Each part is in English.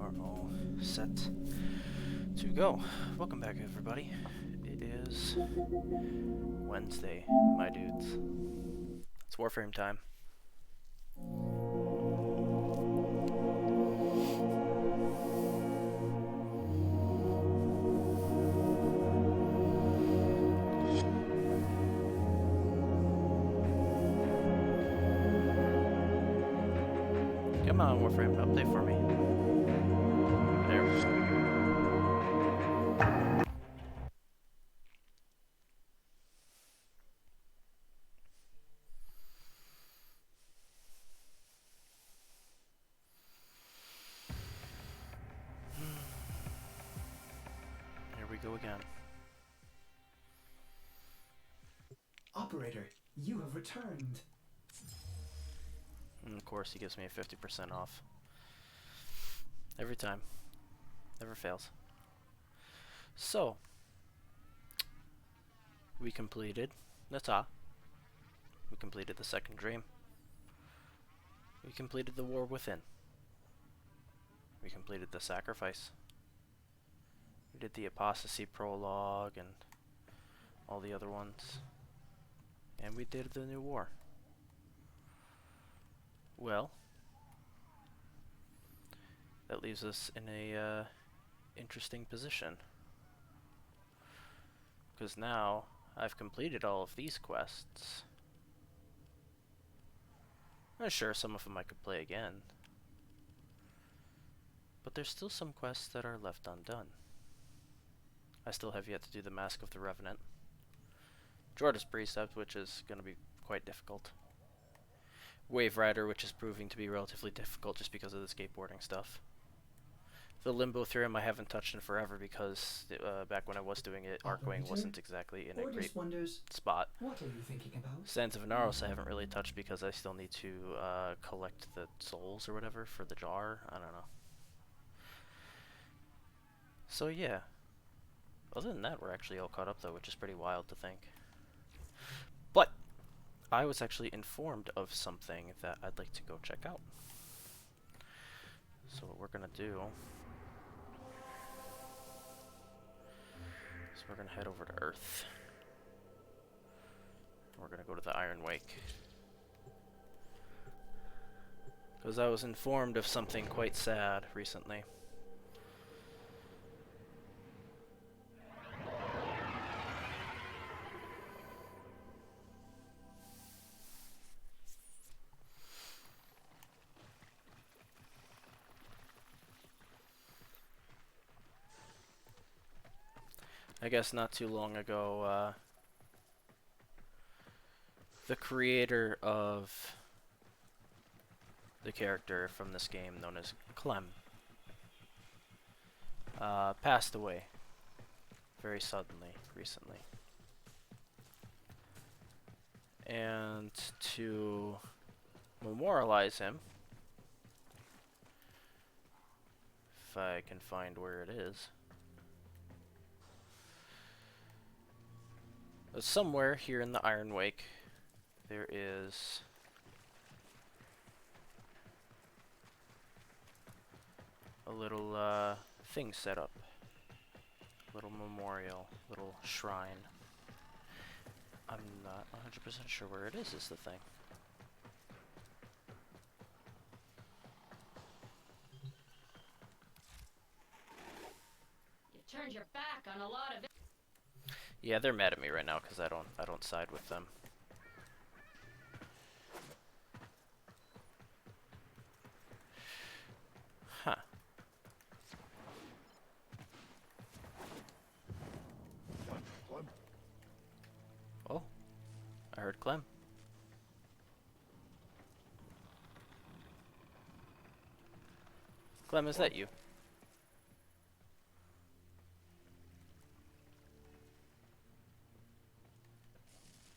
are all set to go. Welcome back, everybody. It is Wednesday, my dudes. It's Warframe time. Come on, Warframe, update for me. There we go. Here we go again. Operator, you have returned. And of course, he gives me a 50% off. Every time. Never fails. So, we completed Nata. We completed the second dream. We completed the war within. We completed the sacrifice. We did the apostasy prologue and all the other ones. And we did the new war. Well, that leaves us in a interesting position. Because now I've completed all of these quests. I'm sure some of them I could play again. But there's still some quests that are left undone. I still have yet to do the Mask of the Revenant. Jorda's Precept, which is going to be quite difficult. Wave Rider, which is proving to be relatively difficult just because of the skateboarding stuff. The Limbo Theorem I haven't touched in forever because back when I was doing it, Arcwing wasn't exactly in a great spot. What are you thinking about? Sands of Inaros I haven't really touched because I still need to collect the souls or whatever for the jar. I don't know. So yeah. Other than that, we're actually all caught up though, which is pretty wild to think. But I was actually informed of something that I'd like to go check out. So what we're gonna do is we're gonna head over to Earth. We're gonna go to the Iron Wake. Because I was informed of something quite sad recently. I guess not too long ago, the creator of the character from this game known as Clem passed away very suddenly recently. And to memorialize him, if I can find where it is, somewhere here in the Iron Wake, there is a little thing set up. Little memorial, little shrine. I'm not 100% sure where it is the thing. You turned your back on a lot of it. Yeah, they're mad at me right now because I don't side with them. Huh. Oh, I heard Clem. Clem, is that you?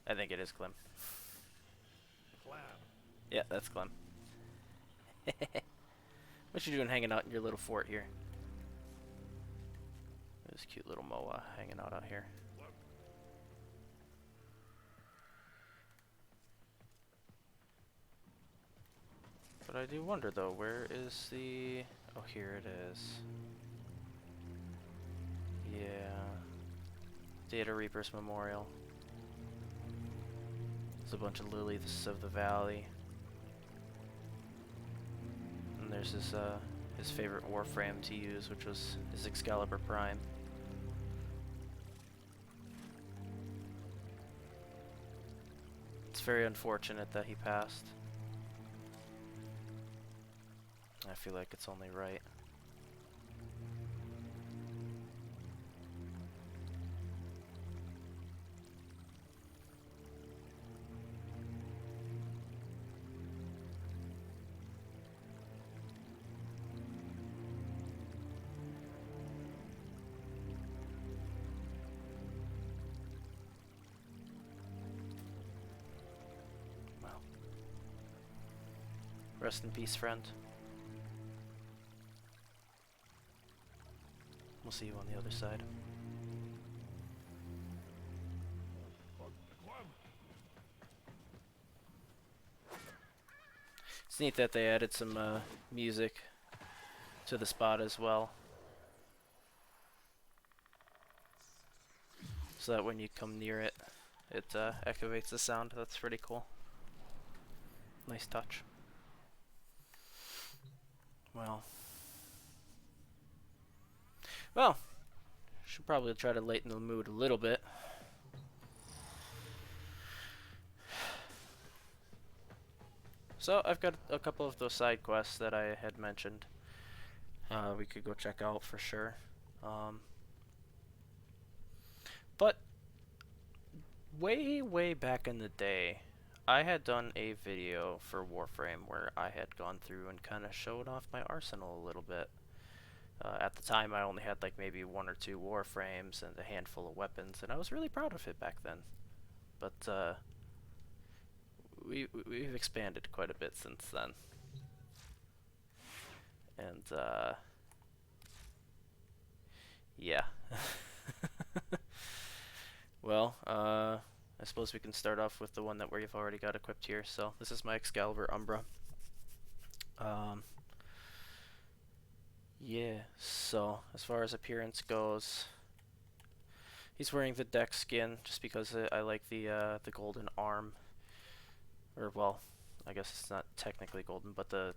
I think it is Clem. Clem. Yeah, that's Clem. What you doing hanging out in your little fort here? This cute little moa hanging out here. But I do wonder though, where is the... Oh, here it is. Yeah. Data Reaper's Memorial. There's a bunch of lilies of the valley. And there's his favorite Warframe to use, which was his Excalibur Prime. It's very unfortunate that he passed. I feel like it's only right. Well, rest in peace, friend. We'll see you on the other side. It's neat that they added some music to the spot as well, so that when you come near it, it activates the sound. That's pretty cool. Nice touch. Well, should probably try to lighten the mood a little bit. So I've got a couple of those side quests that I had mentioned. We could go check out for sure. But way back in the day, I had done a video for Warframe where I had gone through and kind of showed off my arsenal a little bit. At the time, I only had like maybe 1 or 2 Warframes and a handful of weapons, and I was really proud of it back then. But we've expanded quite a bit since then. And yeah. Well, I suppose we can start off with the one that we've already got equipped here. So this is my Excalibur Umbra. Yeah, so as far as appearance goes, he's wearing the deck skin just because I like the golden arm. Or, well, I guess it's not technically golden, but the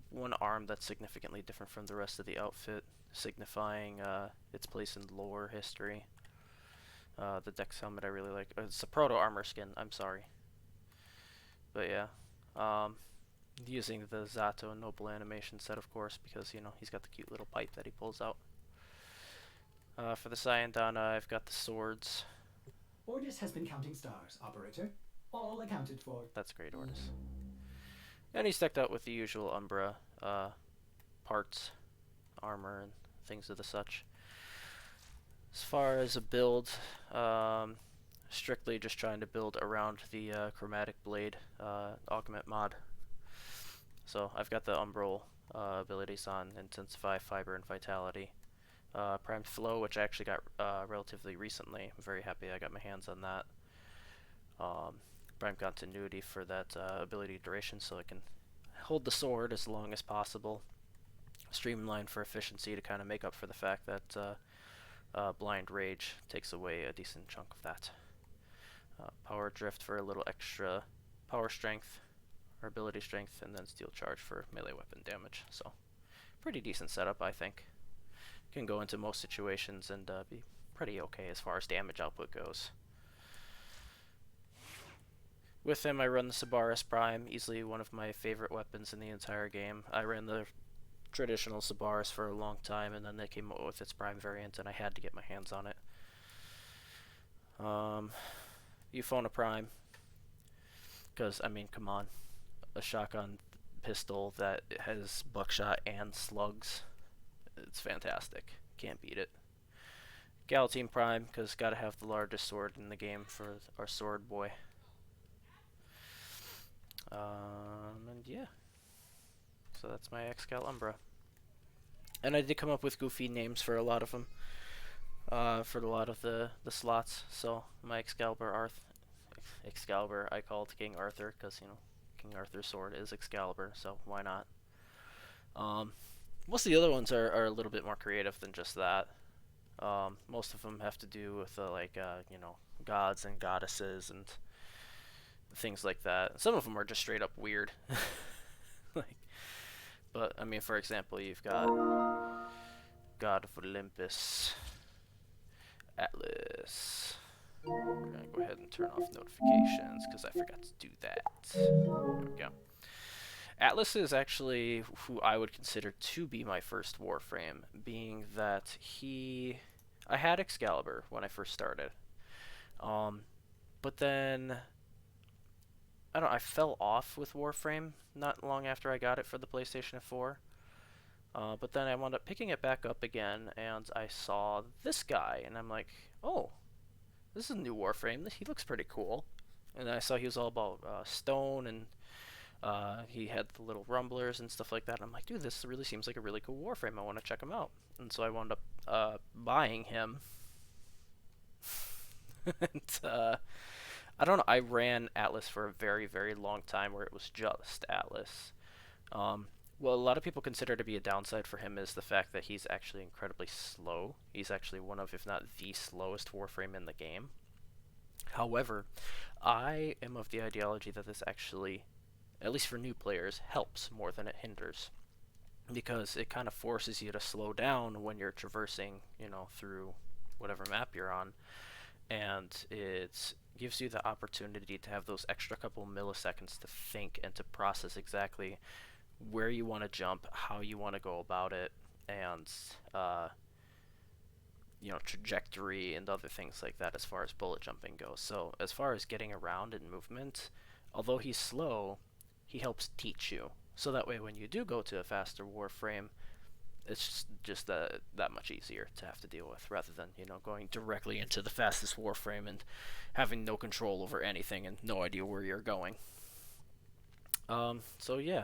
one arm that's significantly different from the rest of the outfit, signifying its place in lore history. The Dex helmet I really like. It's a proto armor skin, I'm sorry. But yeah, using the Zato Noble animation set, of course, because, you know, he's got the cute little pipe that he pulls out. For the Syandana, I've got the swords. Ordis has been counting stars, operator. All accounted for. That's great, Ordis. And he's decked out with the usual Umbra parts, armor, and things of the such. As far as a build, strictly just trying to build around the chromatic blade augment mod. So I've got the umbral abilities on Intensify, Fiber, and Vitality. Primed Flow, which I actually got relatively recently. I'm very happy I got my hands on that. Primed Continuity for that ability duration, so I can hold the sword as long as possible. Streamline for efficiency to kind of make up for the fact that Blind Rage takes away a decent chunk of that. Power Drift for a little extra power strength, or ability strength, and then Steel Charge for melee weapon damage. So, pretty decent setup, I think. Can go into most situations and be pretty okay as far as damage output goes. With him, I run the Sabaris Prime, easily one of my favorite weapons in the entire game. I ran the traditional Sabaris for a long time, and then they came out with its Prime variant, and I had to get my hands on it. Euphona Prime, because, I mean, come on. A shotgun pistol that has buckshot and slugs. It's fantastic. Can't beat it. Galatine Prime, because gotta have the largest sword in the game for our sword boy. And yeah. So that's my Excal Umbra. And I did come up with goofy names for a lot of them. For a lot of the slots. So my Excalibur, I called King Arthur, because, you know, King Arthur's sword is Excalibur, so why not? Most of the other ones are a little bit more creative than just that. Most of them have to do with you know, gods and goddesses and things like that. Some of them are just straight up weird. Like, but I mean, for example, you've got God of Olympus, Atlas. We're gonna go ahead and turn off notifications because I forgot to do that. There we go. Atlas is actually who I would consider to be my first Warframe, being that I had Excalibur when I first started, but then I fell off with Warframe not long after I got it for the PlayStation 4. But then I wound up picking it back up again, and I saw this guy, and I'm like, oh, this is a new Warframe. He looks pretty cool. And I saw he was all about stone, and he had the little rumblers and stuff like that. And I'm like, dude, this really seems like a really cool Warframe. I want to check him out. And so I wound up buying him. And I don't know. I ran Atlas for a very, very long time where it was just Atlas. Well, a lot of people consider to be a downside for him is the fact that he's actually incredibly slow. He's actually one of, if not the slowest Warframe in the game. However, I am of the ideology that this actually, at least for new players, helps more than it hinders. Because it kind of forces you to slow down when you're traversing, you know, through whatever map you're on. And it gives you the opportunity to have those extra couple milliseconds to think and to process exactly where you want to jump, how you want to go about it, and you know, trajectory and other things like that as far as bullet jumping goes. So as far as getting around and movement, although he's slow, he helps teach you. So that way when you do go to a faster Warframe, it's just that much easier to have to deal with, rather than, you know, going directly into the fastest Warframe and having no control over anything and no idea where you're going. So yeah.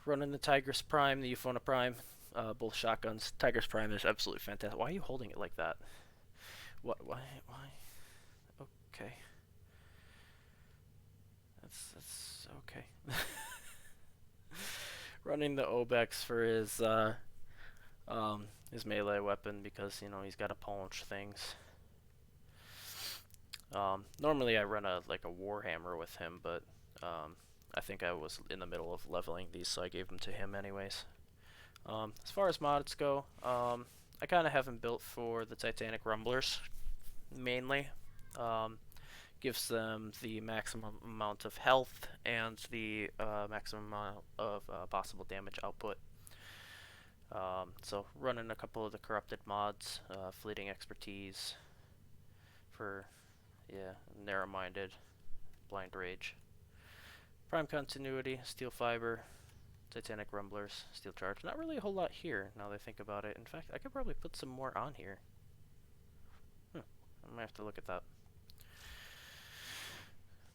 Running the Tigris Prime, the Euphona Prime, both shotguns. Tigris Prime is absolutely fantastic. Why are you holding it like that? What? Why? Okay. That's okay. Running the Obex for his melee weapon because, you know, he's got to punch things. Normally I run a Warhammer with him, but I think I was in the middle of leveling these, so I gave them to him anyways. As far as mods go, I kind of have them built for the Titanic Rumblers, mainly. Gives them the maximum amount of health and the maximum amount of possible damage output. So running a couple of the corrupted mods, fleeting expertise for, yeah, narrow-minded, blind rage. Prime Continuity, Steel Fiber, Titanic Rumblers, Steel Charge. Not really a whole lot here, now that I think about it. In fact, I could probably put some more on here. I might have to look at that.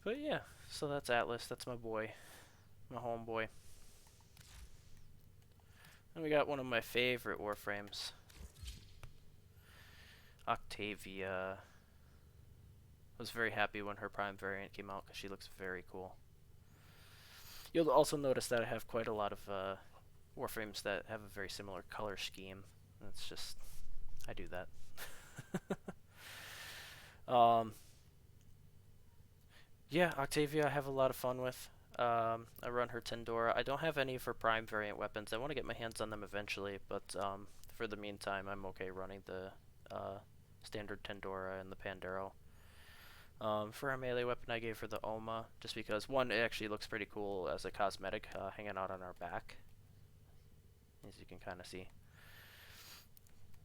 But yeah, so that's Atlas. That's my boy. My homeboy. And we got one of my favorite Warframes. Octavia. I was very happy when her Prime variant came out because she looks very cool. You'll also notice that I have quite a lot of Warframes that have a very similar color scheme. It's just, I do that. Yeah, Octavia I have a lot of fun with. I run her Tendora. I don't have any of her Prime variant weapons. I want to get my hands on them eventually, but for the meantime, I'm okay running the standard Tendora and the Pandero. For our melee weapon, I gave her the Oma, just because, one, it actually looks pretty cool as a cosmetic hanging out on our back, as you can kind of see.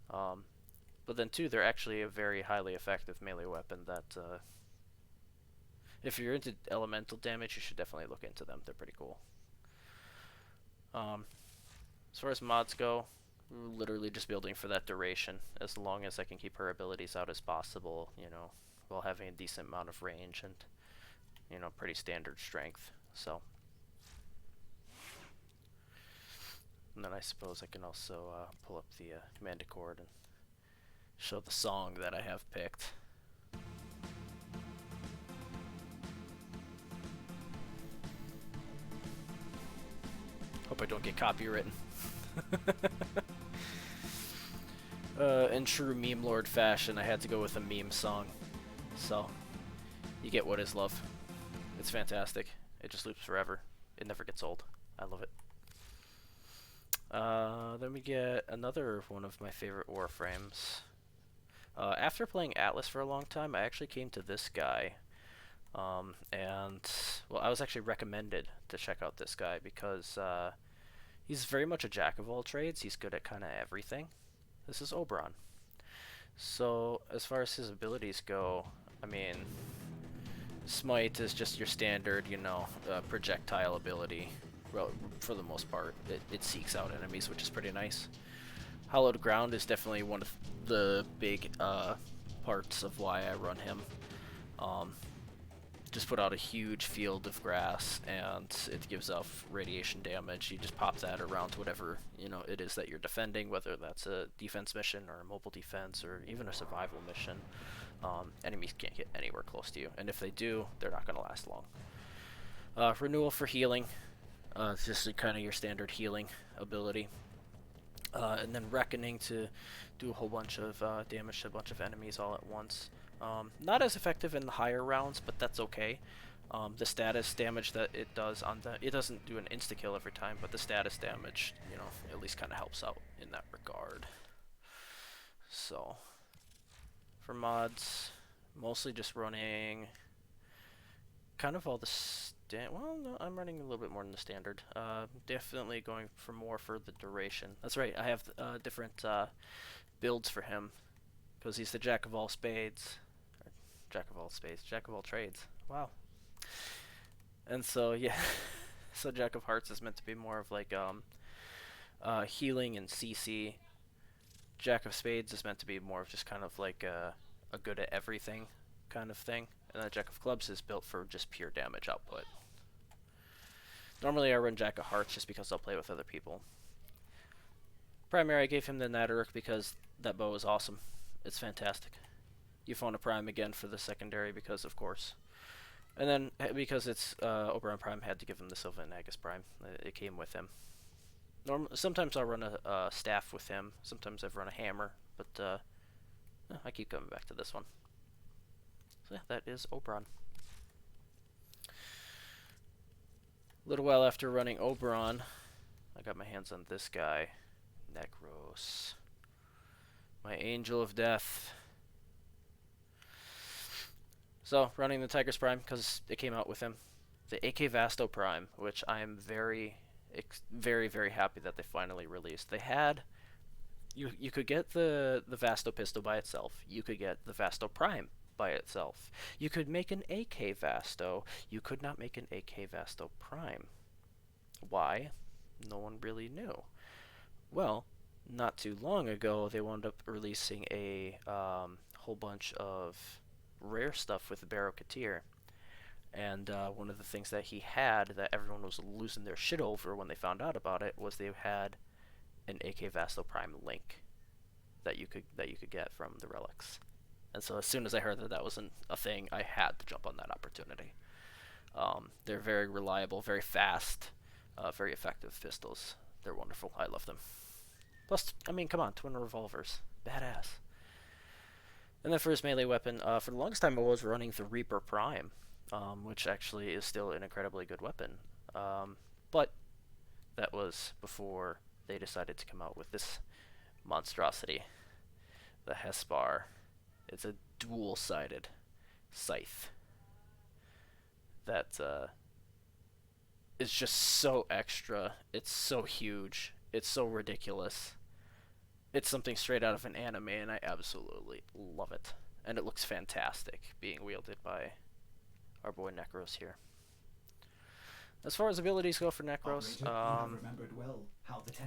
But then, two, they're actually a very highly effective melee weapon that, if you're into elemental damage, you should definitely look into them. They're pretty cool. As far as mods go, we're literally just building for that duration, as long as I can keep her abilities out as possible, you know, while having a decent amount of range and, you know, pretty standard strength. So, and then I suppose I can also pull up the command chord and show the song that I have picked. Hope I don't get copywritten. In true meme lord fashion, I had to go with a meme song. So, you get what is love. It's fantastic. It just loops forever. It never gets old. I love it. Then we get another one of my favorite Warframes. After playing Atlas for a long time, I actually came to this guy. And, well, I was actually recommended to check out this guy because he's very much a jack of all trades. He's good at kind of everything. This is Oberon. So, as far as his abilities go, I mean, Smite is just your standard, you know, projectile ability. Well, for the most part, it seeks out enemies, which is pretty nice. Hallowed Ground is definitely one of the big parts of why I run him. Just put out a huge field of grass, and it gives off radiation damage. You just pop that around whatever, you know, it is that you're defending, whether that's a defense mission or a mobile defense or even a survival mission. Enemies can't get anywhere close to you, and if they do, they're not going to last long. Renewal for healing. It's just kind of your standard healing ability. And then Reckoning to do a whole bunch of damage to a bunch of enemies all at once. Not as effective in the higher rounds, but that's okay. The status damage that it does on the... It doesn't do an insta-kill every time, but the status damage, you know, at least kind of helps out in that regard. So, for mods, mostly just running kind of all the... Well, no, I'm running a little bit more than the standard. Definitely going for more for the duration. That's right, I have different builds for him, because he's the jack of all spades. Jack of all trades. Wow. And so, yeah, so Jack of Hearts is meant to be more of like healing and CC. Jack of Spades is meant to be more of just kind of like a good at everything kind of thing. And then Jack of Clubs is built for just pure damage output. Normally I run Jack of Hearts just because I'll play with other people. Primary, I gave him the Natteruk because that bow is awesome. It's fantastic. Euphona Prime again for the secondary because, of course. And then, because it's Oberon Prime, had to give him the Sylvan Nagus Prime. It came with him. Sometimes I'll run a staff with him. Sometimes I've run a hammer. But I keep coming back to this one. So yeah, that is Oberon. A little while after running Oberon, I got my hands on this guy. Necros. My Angel of Death. So, running the Tiger's Prime, because it came out with him. The AK Vasto Prime, which I am very, very happy that they finally released. They had... You could get the Vasto pistol by itself. You could get the Vasto Prime by itself. You could make an AK Vasto. You could not make an AK Vasto Prime. Why? No one really knew. Well, not too long ago, they wound up releasing a whole bunch of rare stuff with the Barrow Katir. And one of the things that he had that everyone was losing their shit over when they found out about it was they had an AK Vasto Prime link that you could get from the relics. And so as soon as I heard that that wasn't a thing, I had to jump on that opportunity. They're very reliable, very fast, very effective pistols. They're wonderful. I love them. Plus, I mean, come on, twin revolvers. Badass. And then for his melee weapon, for the longest time I was running the Reaper Prime, which actually is still an incredibly good weapon. But that was before they decided to come out with this monstrosity, the Hespar. It's a dual-sided scythe that is just so extra. It's so huge. It's so ridiculous. It's something straight out of an anime, and I absolutely love it. And it looks fantastic being wielded by our boy Necros here. As far as abilities go for Necros,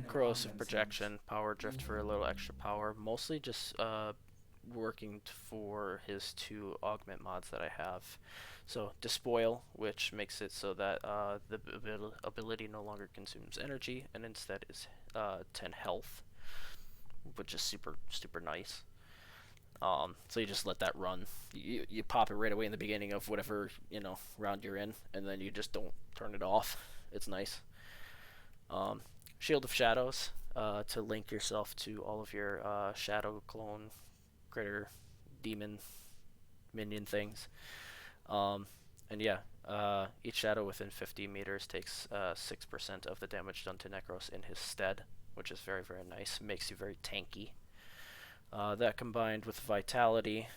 corrosive projection, power drift for a little extra power, mostly just working for his two augment mods that I have. So Despoil, which makes it so that the ability no longer consumes energy and instead is 10 health, which is super nice. So you just let that run. You pop it right away in the beginning of whatever, you know, round you're in, and then you just don't turn it off. It's nice. Shield of Shadows. to link yourself to all of your shadow clone critter demon minion things. And yeah, each shadow within 50 meters takes 6% of the damage done to Necros in his stead, which is very, very nice. Makes you very tanky. That combined with Vitality,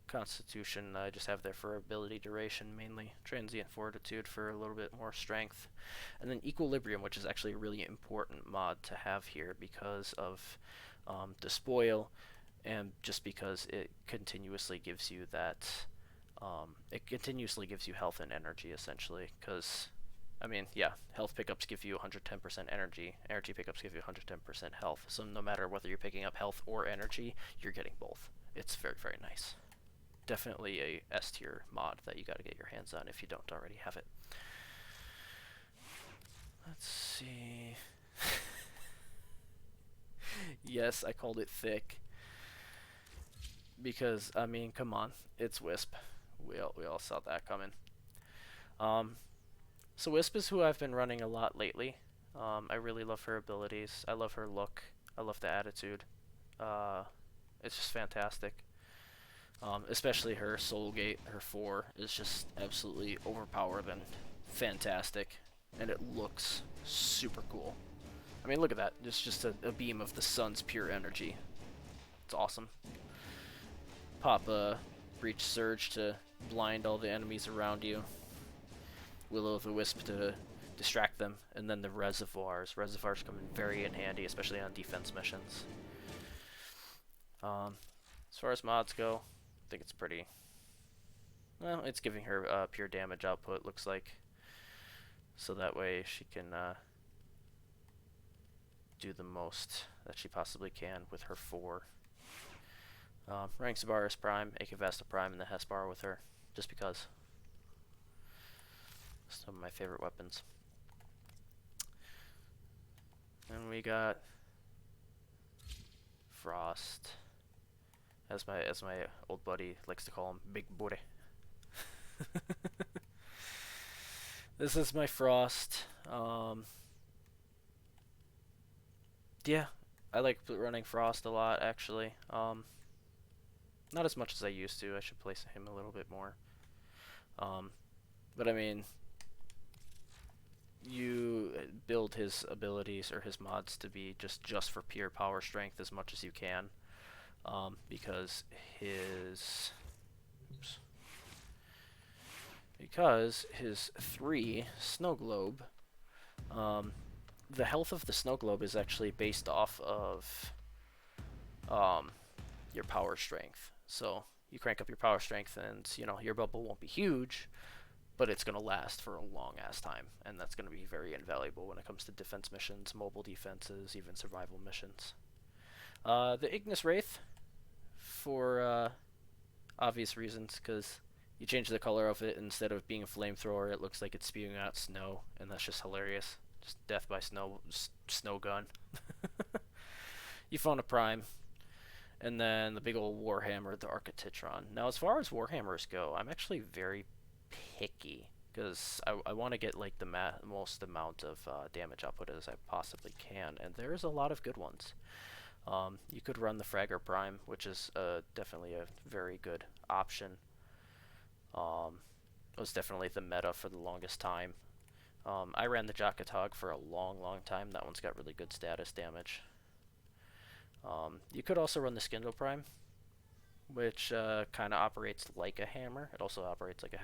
Constitution, I just have there for ability duration mainly. Transient Fortitude for a little bit more strength. And then Equilibrium, which is actually a really important mod to have here because of Despoil, and just because it continuously gives you that, it continuously gives you health and energy essentially, because I mean, yeah, health pickups give you 110% energy, energy pickups give you 110% health, so no matter whether you're picking up health or energy, you're getting both. It's very, very nice. Definitely a S tier mod that you gotta get your hands on if you don't already have it. Let's see. Yes, I called it thick. Because, I mean, come on, it's Wisp. We all saw that coming. So Wisp is who I've been running a lot lately. I really love her abilities. I love her look. I love the attitude. It's just fantastic. Especially her Soul Gate, her 4, is just absolutely overpowered and fantastic. And it looks super cool. I mean, look at that. It's just a beam of the sun's pure energy. It's awesome. Pop a Breach Surge to blind all the enemies around you. Will-o'-the-Wisp to distract them. And then the Reservoirs. Reservoirs come in very in handy, especially on defense missions. As far as mods go, I think it's pretty... Well, it's giving her pure damage output, looks like. So that way she can do the most that she possibly can with her 4. Running Sabaris Prime, Akavasta Prime, and the Hesper with her, just because. Some of my favorite weapons. And we got Frost, as my old buddy likes to call him, Big Booty. This is my Frost. Yeah, I like running Frost a lot, actually. Not as much as I used to. I should place him a little bit more. But I mean, you build his abilities or his mods to be just for pure power strength as much as you can, because his his 3 Snow Globe, the health of the Snow Globe is actually based off of your power strength. So you crank up your power strength and, you know, your bubble won't be huge, but it's going to last for a long ass time, and that's going to be very invaluable when it comes to defense missions, mobile defenses, even survival missions. The Ignis Wraith, for obvious reasons, because you change the color of it, instead of being a flamethrower, it looks like it's spewing out snow, and that's just hilarious. Just death by snow gun. You phone a Prime. And then the big old Warhammer, the Archititron. Now, as far as Warhammers go, I'm actually very picky, because I want to get like the most amount of damage output as I possibly can, and there's a lot of good ones. You could run the Fragger Prime, which is definitely a very good option. It was definitely the meta for the longest time. I ran the Jockatog for a long, long time. That one's got really good status damage. You could also run the Skindle Prime, which kind of operates like a hammer. It also operates like a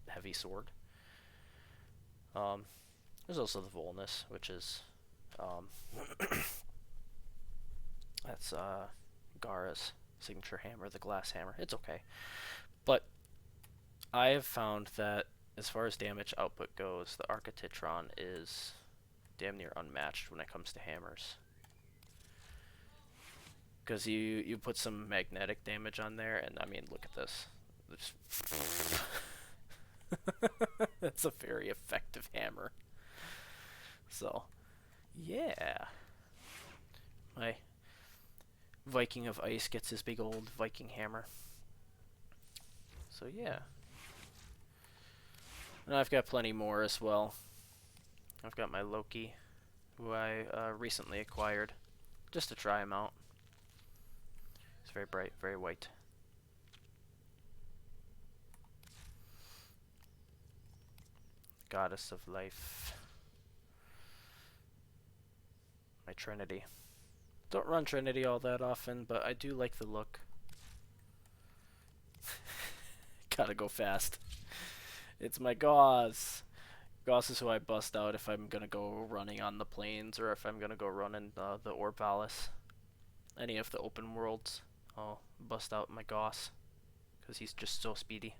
heavy sword. There's also the Volnus, which is that's Gara's signature hammer, the glass hammer. It's okay, but I have found that as far as damage output goes, the Archititron is damn near unmatched when it comes to hammers. Because you put some magnetic damage on there, and I mean, look at this. That's a very effective hammer. So, yeah. My Viking of Ice gets his big old Viking hammer. So, yeah. And I've got plenty more as well. I've got my Loki, who I recently acquired, just to try him out. It's very bright, very white. Goddess of life. My Trinity. Don't run Trinity all that often, but I do like the look. Gotta go fast. It's my Gauss. Gauss is who I bust out if I'm gonna go running on the plains, or if I'm gonna go running the Ore Palace. Any of the open worlds, I'll bust out my Gauss, because he's just so speedy.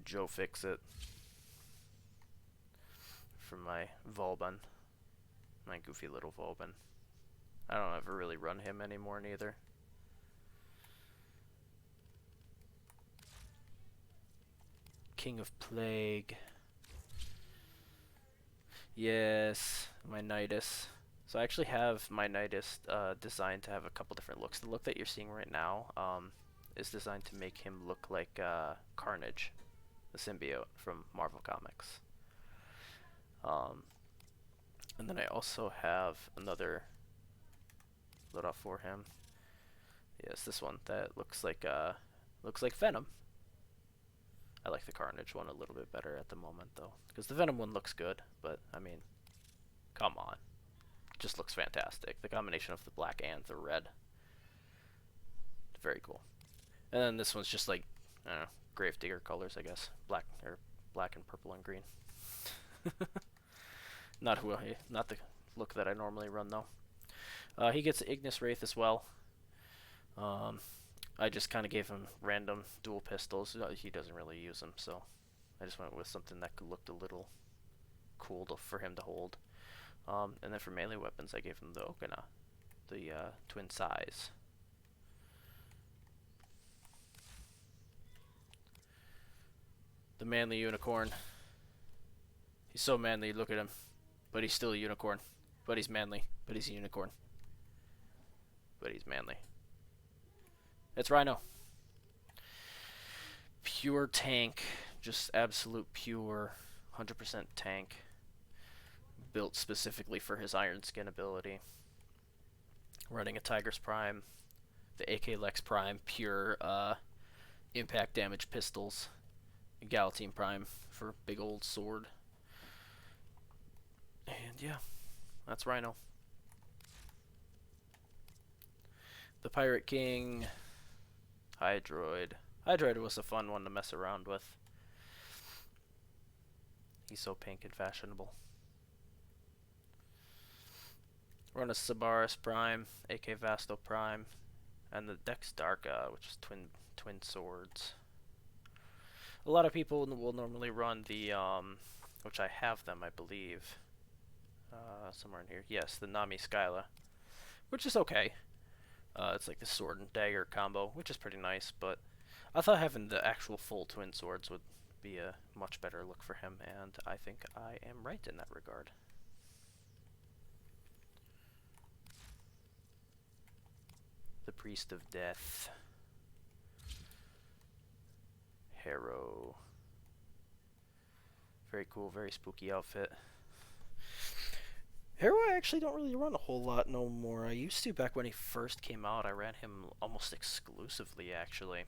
Joe fix it. For my Volban. My goofy little Volban. I don't ever really run him anymore neither. King of Plague. Yes, my Nidus. So I actually have my Nidus designed to have a couple different looks. The look that you're seeing right now is designed to make him look like Carnage, the symbiote from Marvel Comics. And then I also have another loadout for him. Yes, this one that looks like Venom. I like the Carnage one a little bit better at the moment though, because the Venom one looks good, but I mean, come on, it just looks fantastic. The combination of the black and the red, very cool. And then this one's just like, I don't know, Gravedigger colors, I guess, black and purple and green. Not the look that I normally run though. He gets Ignis Wraith as well. I just kind of gave him random dual pistols. He doesn't really use them, so I just went with something that looked a little cool for him to hold. And then for melee weapons, I gave him the Okina, the twin size. The manly unicorn. He's so manly, look at him. But he's still a unicorn. But he's manly. But he's a unicorn. But he's manly. It's Rhino. Pure tank. Just absolute pure 100% tank. Built specifically for his Iron Skin ability. Running a Tiger's Prime. The AK Lex Prime. Pure impact damage pistols. Galatine Prime for big old sword. And yeah, that's Rhino. The Pirate King. Hydroid. Hydroid was a fun one to mess around with. He's so pink and fashionable. Run a Sabaris Prime, AK Vasto Prime, and the Dex Darka, which is twin swords. A lot of people will normally run the, which I have them, I believe, somewhere in here. Yes, the Nami Skyla, which is okay. It's like the sword and dagger combo, which is pretty nice, but I thought having the actual full twin swords would be a much better look for him, and I think I am right in that regard. The Priest of Death. Harrow. Very cool, very spooky outfit. Harrow I actually don't really run a whole lot no more. I used to back when he first came out. I ran him almost exclusively, actually.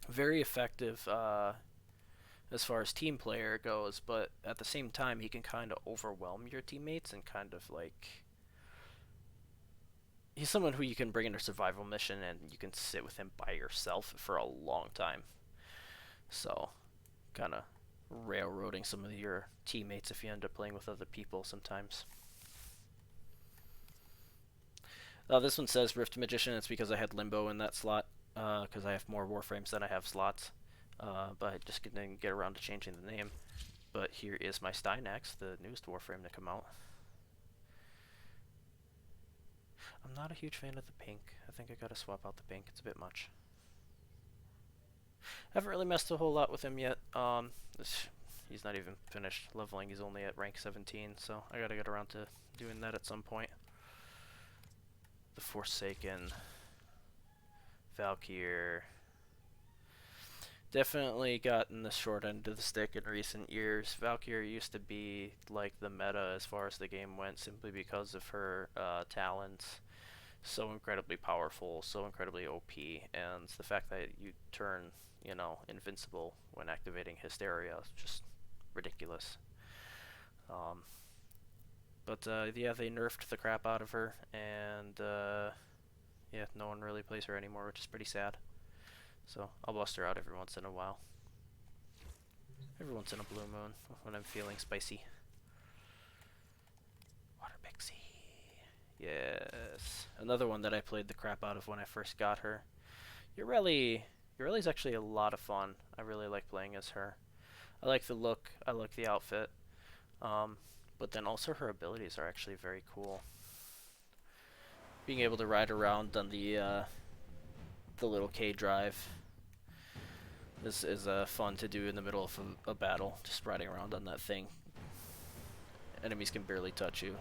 Very effective as far as team player goes, but at the same time he can kind of overwhelm your teammates and kind of like... He's someone who you can bring in a survival mission and you can sit with him by yourself for a long time. So, kind of railroading some of your teammates if you end up playing with other people sometimes. This one says Rift Magician. It's because I had Limbo in that slot, because I have more Warframes than I have slots. But I just didn't get around to changing the name. But here is my Stynax, the newest Warframe to come out. I'm not a huge fan of the pink. I think I gotta swap out the pink. It's a bit much. I haven't really messed a whole lot with him yet. He's not even finished leveling. He's only at rank 17, so I gotta get around to doing that at some point. The Forsaken. Valkyr. Definitely gotten the short end of the stick in recent years. Valkyrie used to be like the meta as far as the game went, simply because of her talents. So incredibly powerful, so incredibly OP, and the fact that you turn, you know, invincible when activating Hysteria is just ridiculous. Um, but yeah, they nerfed the crap out of her, and yeah, no one really plays her anymore, which is pretty sad. So I'll bust her out every once in a while. Every once in a blue moon, when I'm feeling spicy. Water Pixie. Yes. Another one that I played the crap out of when I first got her. Ureli's actually a lot of fun. I really like playing as her. I like the look, I like the outfit. But then also her abilities are actually very cool. Being able to ride around on the little K drive is fun to do in the middle of a battle, just riding around on that thing. Enemies can barely touch you.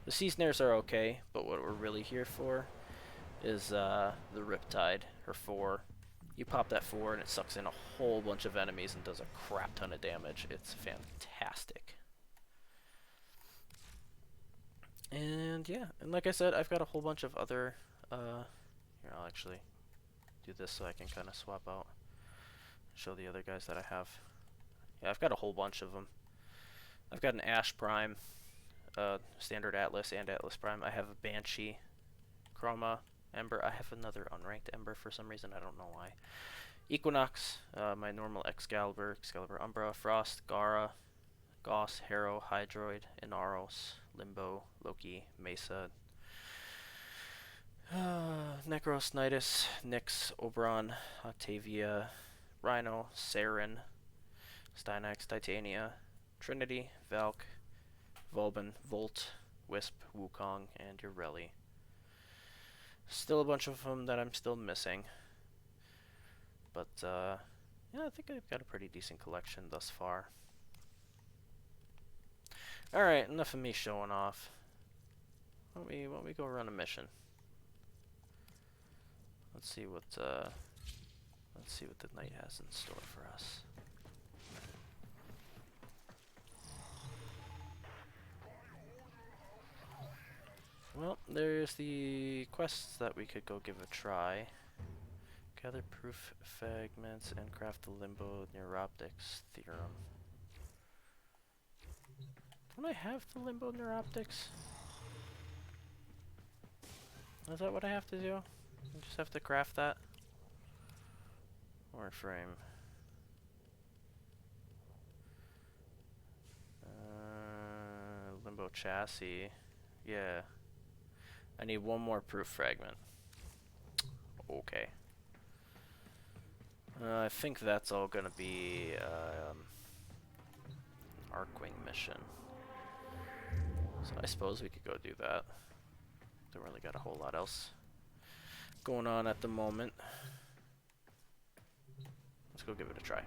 The sea snares are okay, but what we're really here for is the Riptide, her 4. You pop that 4 and it sucks in a whole bunch of enemies and does a crap ton of damage. It's fantastic. And yeah, and like I said, I've got a whole bunch of other, here, I'll actually do this so I can kind of swap out, show the other guys that I have. Yeah, I've got a whole bunch of them. I've got an Ash Prime, Standard Atlas and Atlas Prime. I have a Banshee, Chroma, Ember. I have another unranked Ember for some reason, I don't know why. Equinox, my normal Excalibur, Excalibur Umbra, Frost, Gara, Gauss, Harrow, Hydroid, Inaros, Limbo, Loki, Mesa, Necros, Nidus, Nyx, Oberon, Octavia, Rhino, Saren, Stynax, Titania, Trinity, Valk, Volbin, Volt, Wisp, Wukong, and Ureli. Still a bunch of them that I'm still missing. But, yeah, I think I've got a pretty decent collection thus far. Alright, enough of me showing off. Why don't we go run a mission? Let's see what the night has in store for us. Well, there's the quests that we could go give a try. Gather proof fragments and craft the Limbo Neuroptics Theorem. Don't I have the Limbo Neuroptics? Is that what I have to do? I just have to craft that? Warframe. Limbo chassis. Yeah. I need one more proof fragment. Okay. I think that's all gonna be Arcwing mission. So I suppose we could go do that. Don't really got a whole lot else going on at the moment. Let's go give it a try.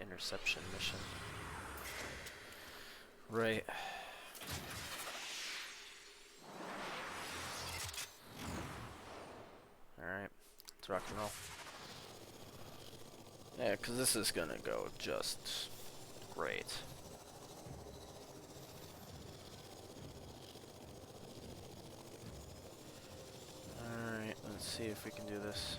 Interception mission. Right. Alright, let's rock and roll. Yeah, because this is gonna go just great. Alright, let's see if we can do this.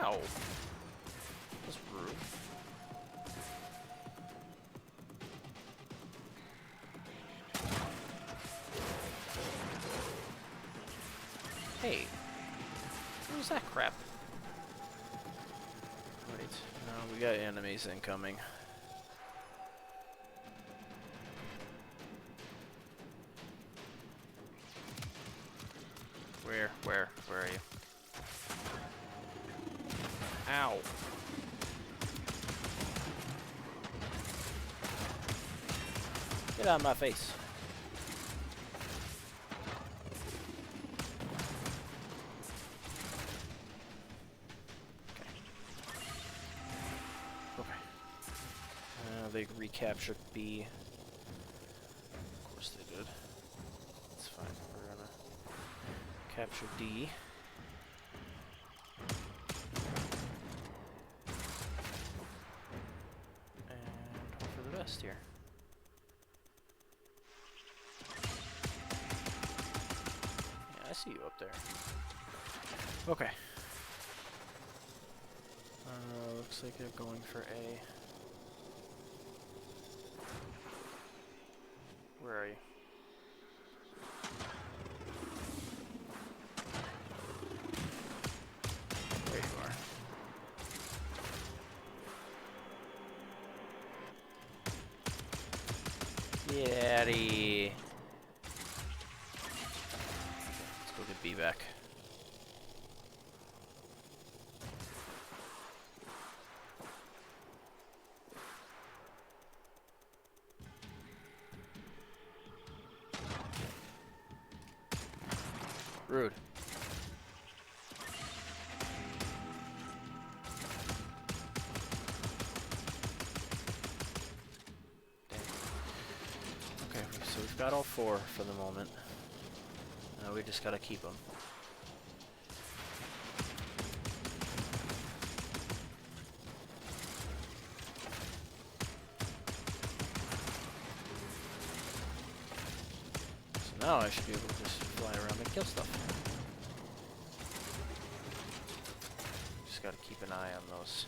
Ow! That's rude. Hey! What was that crap? We got enemies incoming. Where are you? Ow! Get out of my face. Okay. They recaptured B. Of course they did. It's fine. We're gonna capture D. And hope for the best here. Yeah, I see you up there. Okay. Looks like they're going for A. Where are you? There you are. Yaddy. Let's go get B back. Rude. Okay, so we've got all 4 for the moment. Now we just gotta keep them. So now I should be able to just fly around and kill stuff. Just gotta keep an eye on those.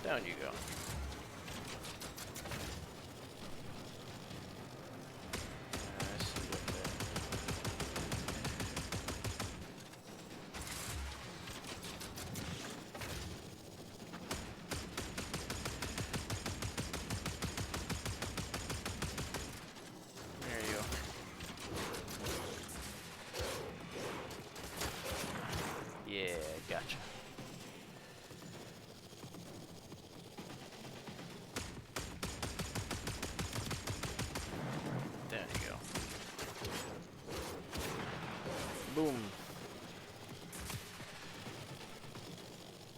Down you go. I see you up there. There you go. Yeah, gotcha. There you go. Boom.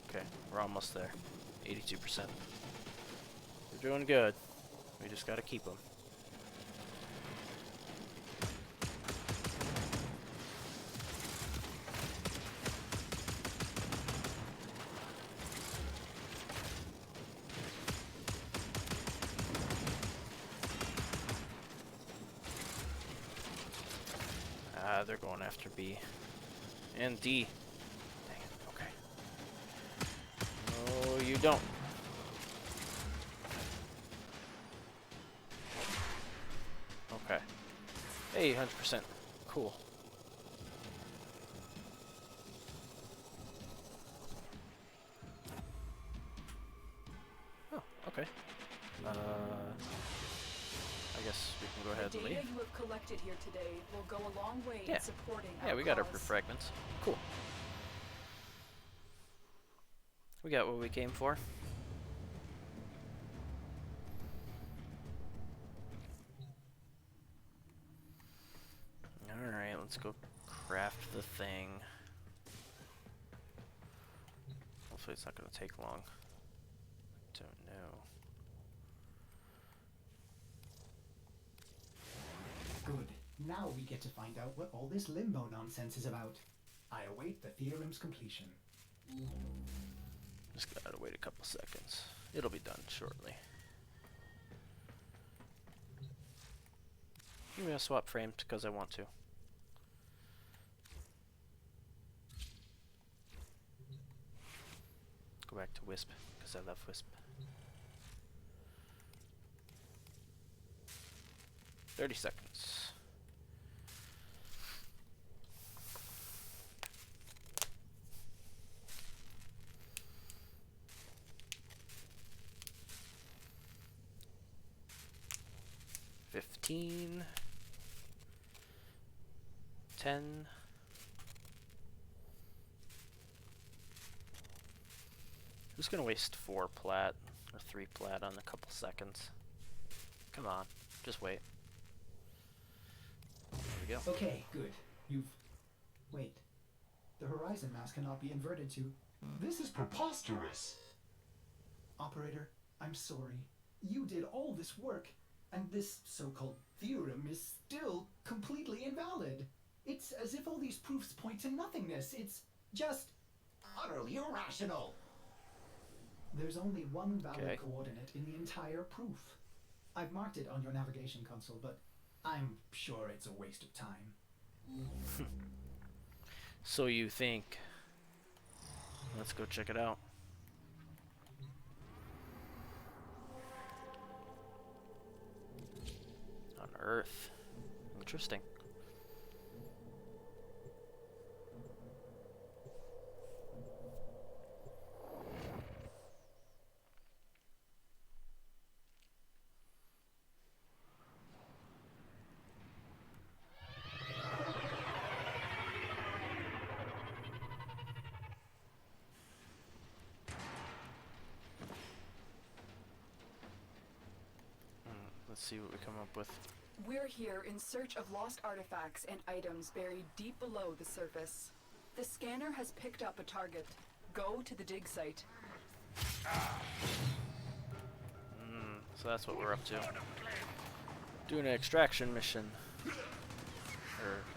Okay, we're almost there. 82%. We're doing good. We just gotta keep them. They're going after B. And D. Dang it, okay. No, you don't. Okay. Hey, 100%. Cool. Oh, okay. I guess we can go ahead and The leave. data you have collected here today will go a long way Yeah. in supporting Yeah, our we got our cause. fragments. Cool. We got what we came for. Alright, let's go craft the thing. Hopefully it's not going to take long. Don't know. Good. Now we get to find out what all this limbo nonsense is about. I await the theorem's completion. Just gotta wait a couple seconds. It'll be done shortly. I'm gonna swap frames because I want to. Go back to Wisp because I love Wisp. 30 seconds. 15, 10. Who's gonna waste 4 plat or 3 plat on a couple seconds? Come on, just wait. There we go. Okay, good. You've... Wait. The horizon mask cannot be inverted to... This is preposterous. Operator, I'm sorry. You did all this work, and this so-called theorem is still completely invalid. It's as if all these proofs point to nothingness. It's just... Utterly irrational. There's only one valid Okay. coordinate in the entire proof. I've marked it on your navigation console, but I'm sure it's a waste of time. So you think. Let's go check it out. On Earth. Interesting. Let's see what we come up with. We're here in search of lost artifacts and items buried deep below the surface. The scanner has picked up a target. Go to the dig site. So that's what we're up to. Doing an extraction mission. Or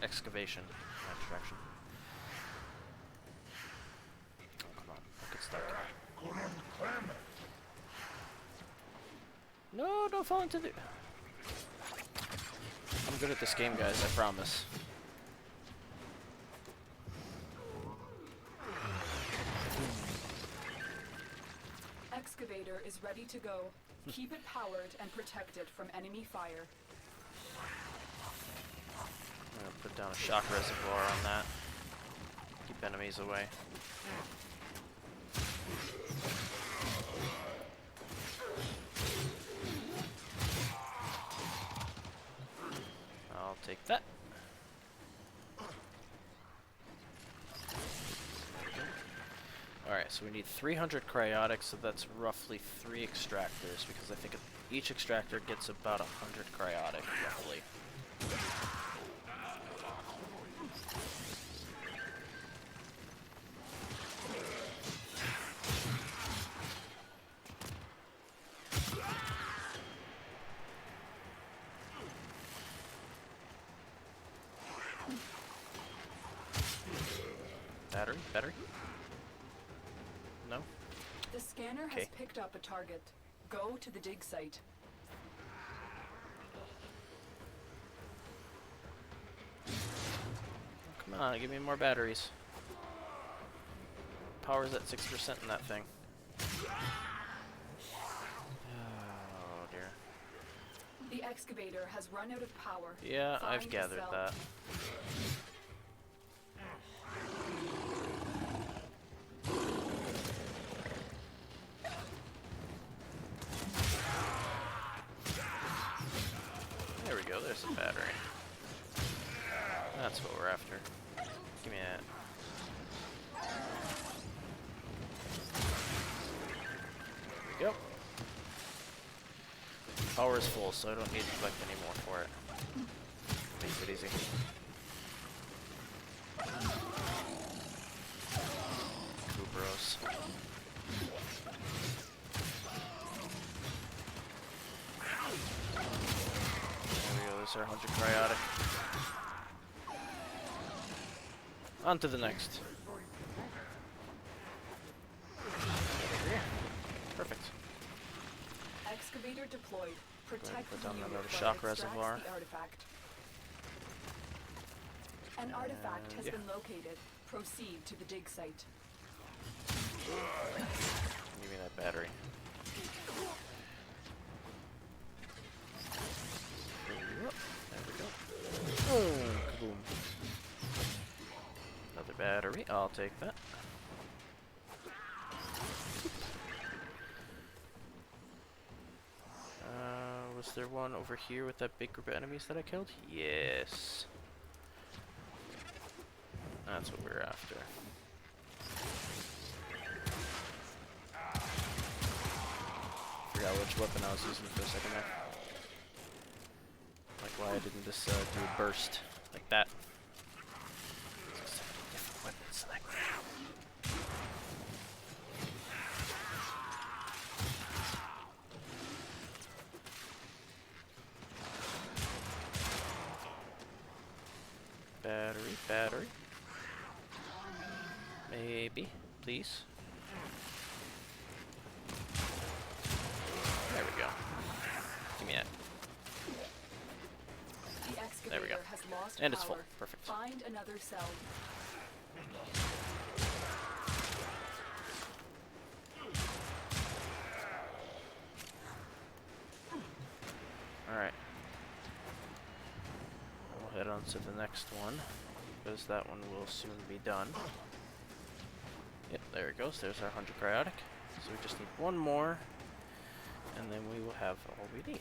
excavation. Not extraction. Oh, come on. Don't get stuck. No, don't fall into the... I'm good at this game, guys, I promise. Excavator is ready to go. Keep it powered and protect it from enemy fire. I'm gonna put down a shock reservoir on that. Keep enemies away. I'll take that. Alright, so we need 300 cryotics, so that's roughly 3 extractors, because I think each extractor gets about 100 cryotic, roughly. Battery? No? The scanner has picked up a target. Go to the dig site. Come on, give me more batteries. Power's at 6% in that thing. Oh dear. The excavator has run out of power. Yeah, I've Find a gathered cell. that. There we go, there's a battery. That's what we're after. Give me that. There we go. Power is full, so I don't need to collect any more for it. Makes it easy. Cool bros. There we go, there's our 100 cryotic. On to the next. Perfect. Excavator deployed. Protect put the down unit another while shock it extracts reservoir. the artifact. An artifact has yeah. been located. Proceed to the dig site. Give me that battery. There we go. Boom, kaboom. Another battery. I'll take that. Was there one over here with that big group of enemies that I killed? Yes. That's what we're after. Forgot which weapon I was using for a second there. Like why I didn't just do a burst like that. So many different weapons select now. Battery, battery. Maybe, please. There we go. Give me that. The excavator There we go. has lost And it's power. full. Perfect. Find another cell. Alright. We'll head on to the next one, because that one will soon be done. Yep, there it goes. There's our 100 cryotic. So we just need one more, and then we will have all we need.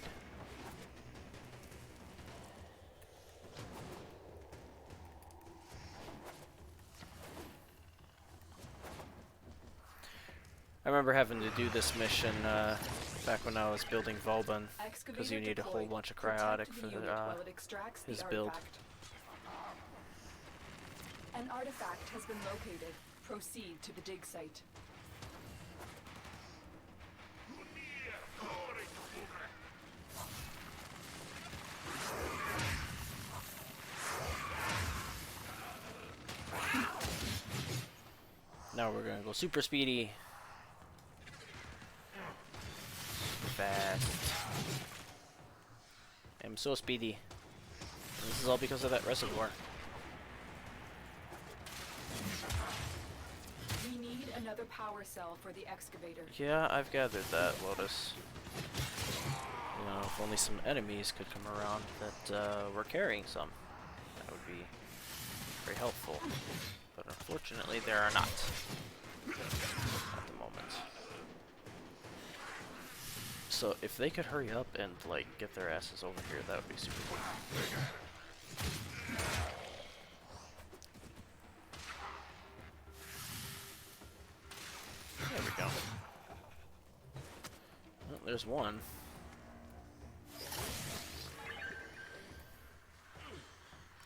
I remember having to do this mission back when I was building Volban, because you need a whole bunch of cryotic for his build. An artifact has been located. Proceed to the dig site. Now we're gonna go super speedy. Fast. I'm so speedy. And this is all because of that reservoir. We need another power cell for the excavator. Yeah, I've gathered that, Lotus. You know, if only some enemies could come around that were carrying some, that would be very helpful. But unfortunately, there are not at the moment. So if they could hurry up and like get their asses over here, that would be super cool. There we go. Well, there's one.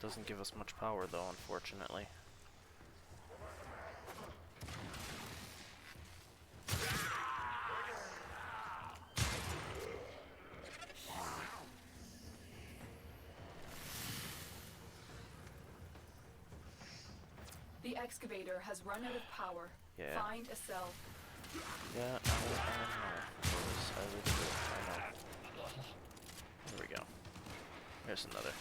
Doesn't give us much power though, unfortunately. The excavator has run out of power. Yeah. Find a cell. Yeah, I know. I really do. I know. Here we go. There's another.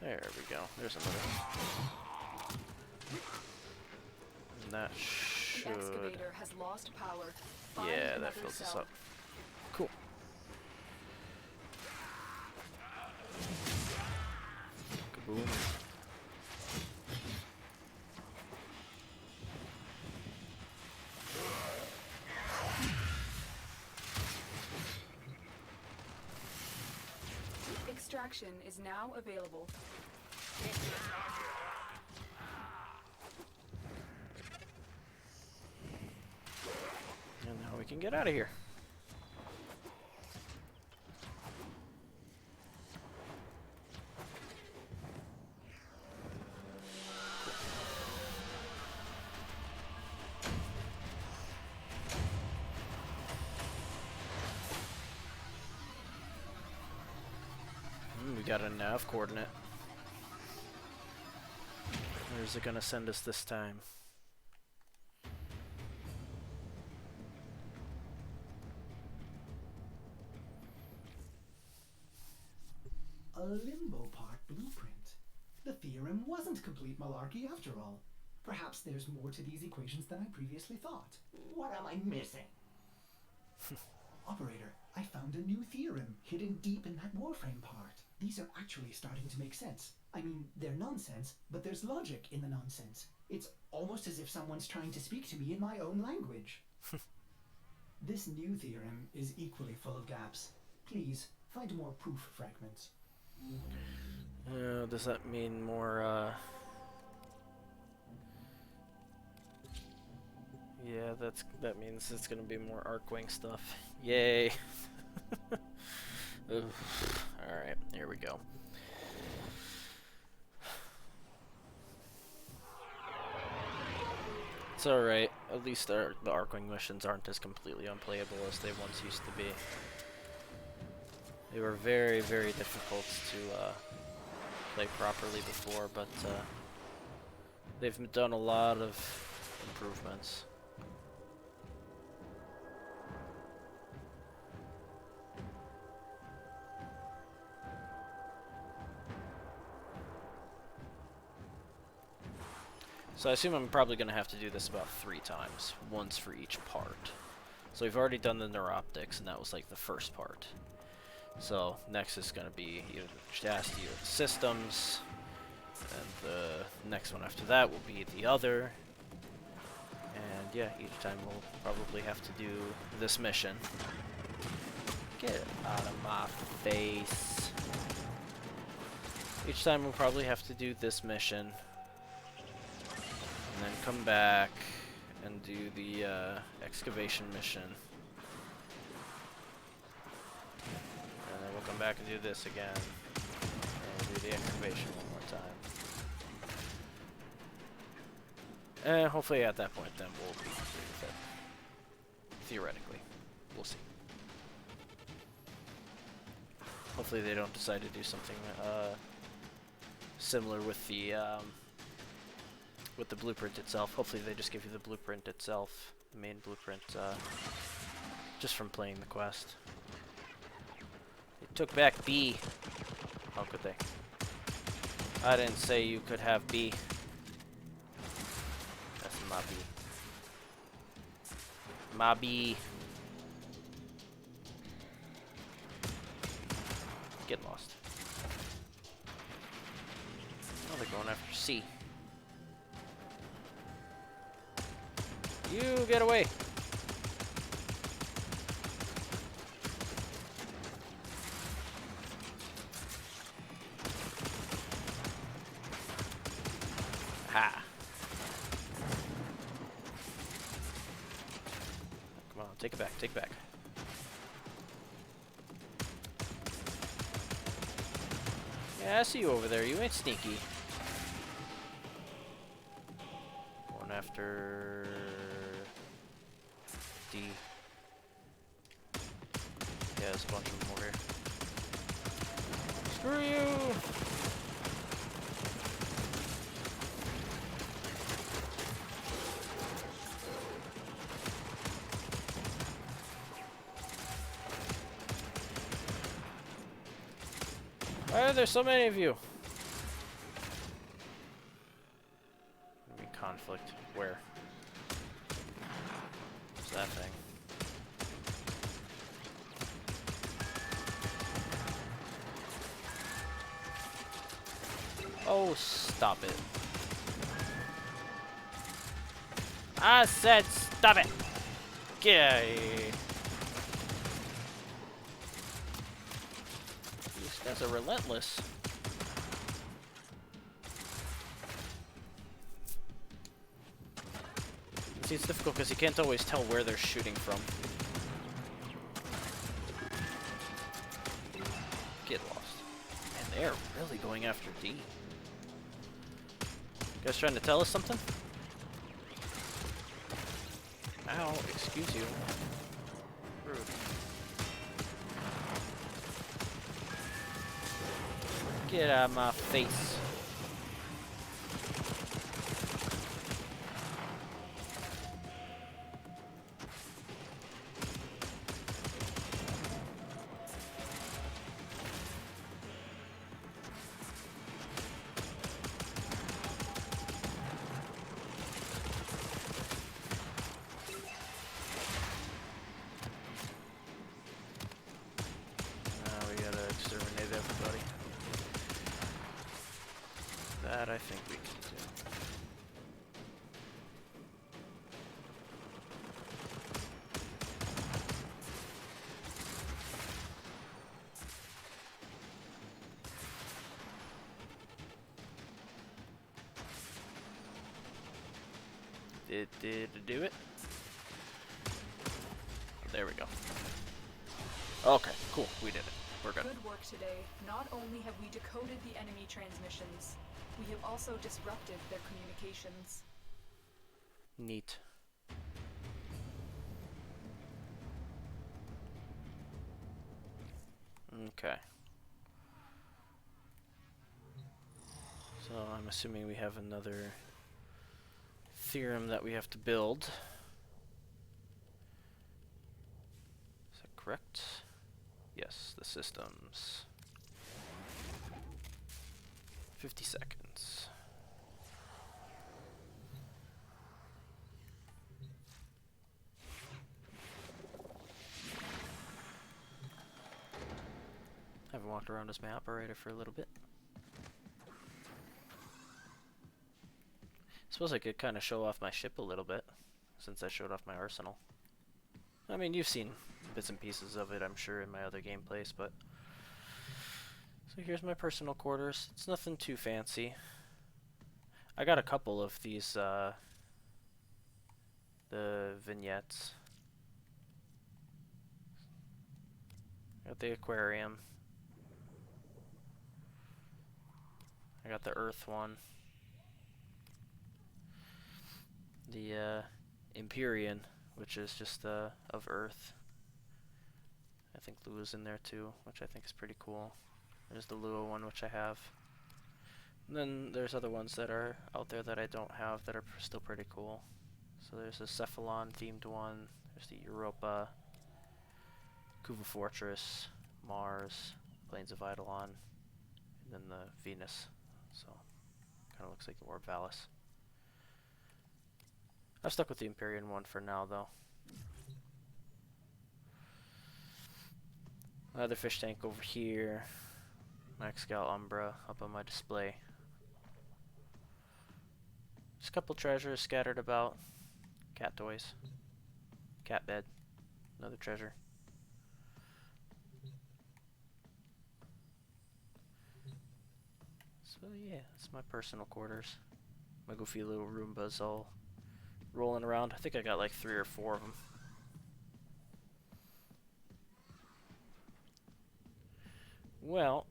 There we go. There's another. And that The should... excavator has lost power. Find Yeah, that another fills us cell. up. Cool. Kaboom. Extraction is now available. And now we can get out of here. We got a nav coordinate. Where's it gonna send us this time? A Limbo part blueprint. The theorem wasn't complete malarkey after all. Perhaps there's more to these equations than I previously thought. What am I missing? Operator, I found a new theorem hidden deep in that Warframe part. These are actually starting to make sense. I mean, they're nonsense, but there's logic in the nonsense. It's almost as if someone's trying to speak to me in my own language. This new theorem is equally full of gaps. Please, find more proof fragments. Does that mean more, Yeah, that means it's gonna be more Arcwing stuff. Yay! Alright, here we go. It's alright, at least the Arcwing missions aren't as completely unplayable as they once used to be. They were very, very difficult to play properly before, but they've done a lot of improvements. So I assume I'm probably going to have to do this about 3 times, once for each part. So we've already done the neuroptics, and that was like the first part. So next is going to be either the chassis or the systems, and the next one after that will be the other. And yeah, each time we'll probably have to do this mission. Get out of my face. Each time we'll probably have to do this mission. And then come back and do the excavation mission. And then we'll come back and do this again. And do the excavation one more time. And hopefully at that point then we'll be complete with it. Theoretically. We'll see. Hopefully they don't decide to do something similar with the blueprint itself. Hopefully they just give you the blueprint itself, the main blueprint, just from playing the quest. They took back B. How could they? I didn't say you could have B. That's my B. My B. Get lost. Oh, they're going after C. You get away! Ha! Come on, take it back, take it back. Yeah, I see you over there. You ain't sneaky. Going after D. Yeah, there's a bunch of them over here. Screw you! Why are there so many of you? I mean, conflict. Where? What's that thing? Oh, stop it. I said stop it! Yay! These guys are relentless. See, it's difficult because you can't always tell where they're shooting from. Get lost. And they're really going after D. You guys trying to tell us something? Ow, excuse you. Rude. Get out of my face. That I think we can do. Did it do it? There we go. Okay, cool. We did it. We're good. Good work today. Not only have we decoded the enemy transmissions, we have also disrupted their communications. Neat. Okay. So I'm assuming we have another theorem that we have to build. Is that correct? Yes, the systems. 50 seconds. I haven't walked around as my operator for a little bit. Suppose I could kind of show off my ship a little bit, since I showed off my arsenal. I mean, you've seen bits and pieces of it, I'm sure, in my other gameplays, but... So here's my personal quarters. It's nothing too fancy. I got a couple of these, the vignettes. Got the aquarium. I got the Earth one. The Empyrean, which is just of Earth. I think Lua's in there too, which I think is pretty cool. There's the Lua one, which I have. And then there's other ones that are out there that I don't have that are still pretty cool. So there's a Cephalon themed one. There's the Europa, Kuva Fortress, Mars, Plains of Eidolon, and then the Venus. So kind of looks like the Orb Valis. I've stuck with the Empyrean one for now, though. Another fish tank over here. Maxgal Umbra up on my display. Just a couple treasures scattered about. Cat toys. Cat bed. Another treasure. So yeah, that's my personal quarters. My goofy little Roombas all rolling around. I think I got like 3 or 4 of them. Well,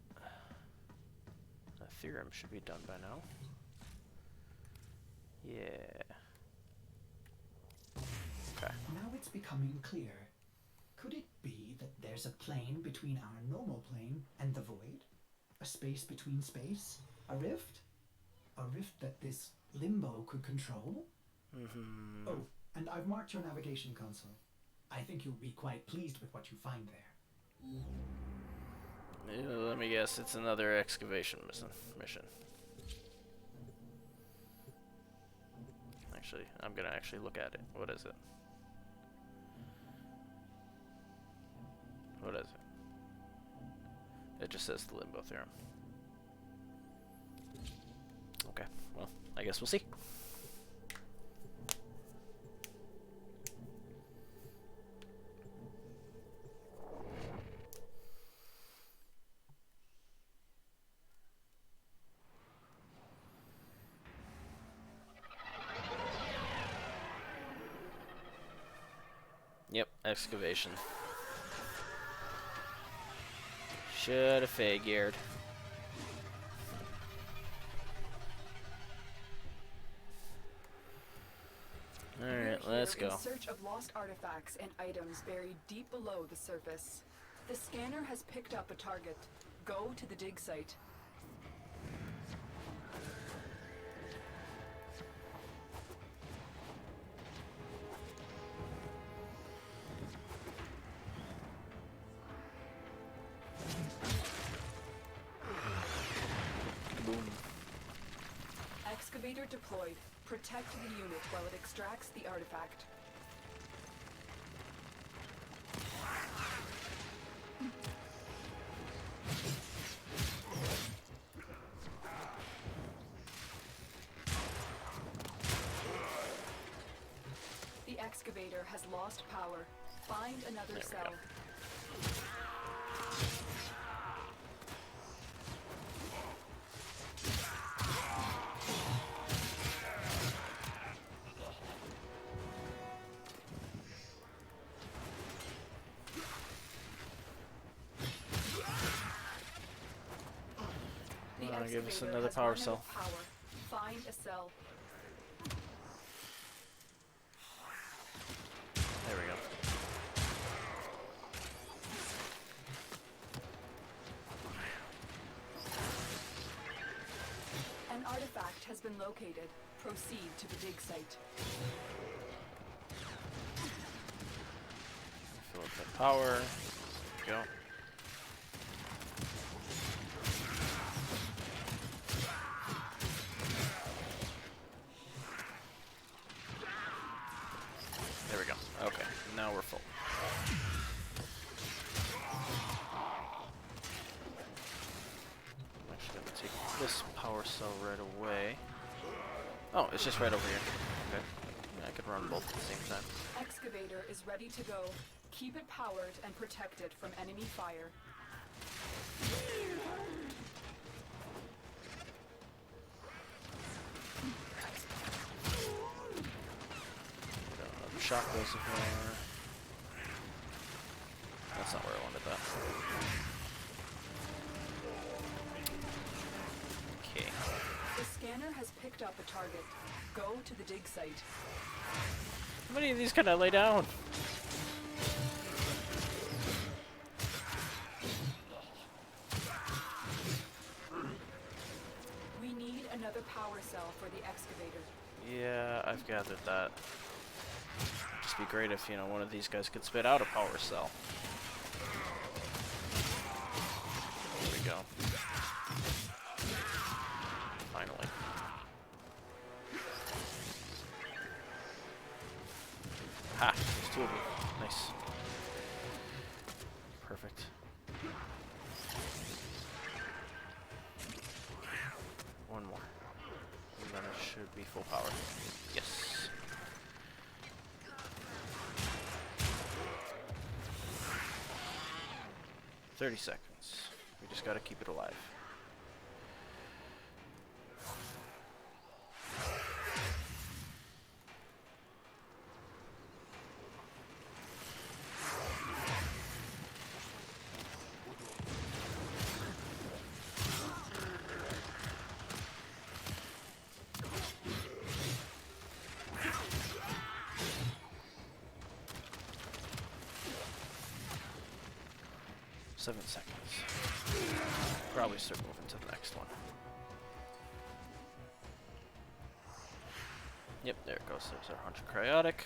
the theorem should be done by now. Yeah. Okay. Now it's becoming clear. Could it be that there's a plane between our normal plane and the void? A space between space? A rift? A rift that this Limbo could control? Mm-hmm. Oh, and I've marked your navigation console. I think you'll be quite pleased with what you find there. Let me guess, it's another excavation mission. Actually, I'm gonna actually look at it. What is it? What is it? It just says the Limbo Theorem. Okay, well, I guess we'll see. Yep, excavation. Should have figured. Alright, let's go. In search of lost artifacts and items buried deep below the surface. The scanner has picked up a target. Go to the dig site. Boom. Excavator deployed. Protect the unit while it extracts the artifact. excavator has lost power. Find another There we cell. go. The Give us excavator another has power run out cell. of power. Find a cell. There we go. An artifact has been located. Proceed to the dig site. Fill up that power. There we go. There we go. Okay, now we're full. I'm actually gonna take this power cell right away. Oh, it's just right over here. Okay. Yeah, I could run both at the same time. Excavator is ready to go. Keep it powered and protected from enemy fire. Shock reservoir. That's not where I wanted that. Okay. The scanner has picked up a target. Go to the dig site. How many of these can I lay down? We need another power cell for the excavator. Yeah, I've gathered that. Just be great if, you know, one of these guys could spit out a power cell. There we go. Finally. Ha! There's two of them. Nice. Perfect. One more. And then it should be full power. Yes. 30 seconds. We just gotta keep it alive. Seven seconds. Probably start moving to the next one. Yep, there it goes. There's our 100 cryotic.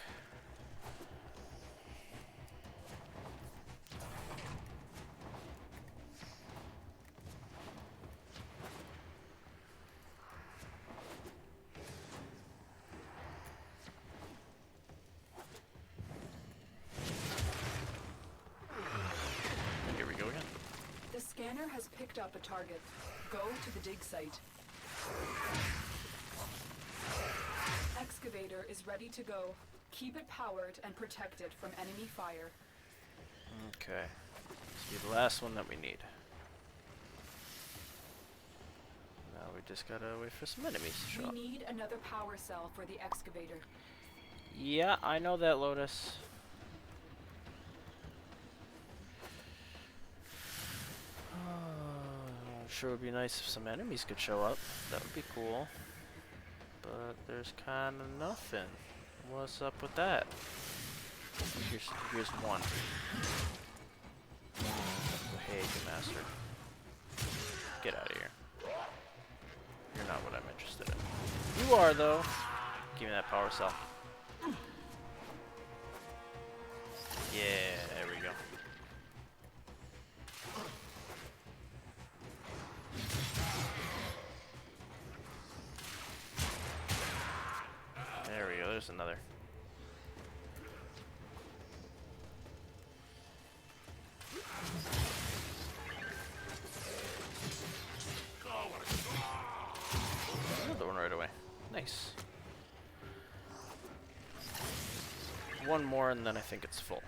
Here we go again. The scanner has picked up a target. Go to the dig site. Excavator is ready to go. Keep it powered and protected from enemy fire. Okay. This will be the last one that we need. Now we just gotta wait for some enemies to show up. We need another power cell for the excavator. Yeah, I know that, Lotus. Sure would be nice if some enemies could show up. That would be cool. But there's kind of nothing. What's up with that? Here's one. Hey, good master. Get out of here. You're not what I'm interested in. You are, though. Give me that power cell. Yeah, there we go. There we go, there's another. Another one right away. Nice. one more and then I think it's full.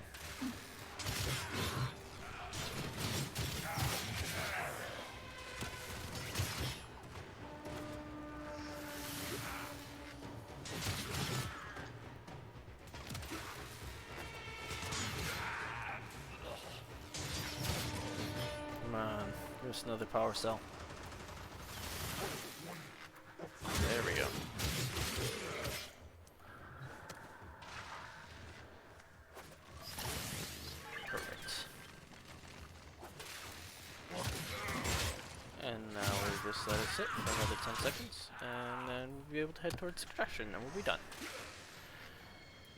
Come on, give us another power cell. There we go. Perfect. And now we'll just let it sit for another 10 seconds, and then we'll be able to head towards extraction, and we'll be done.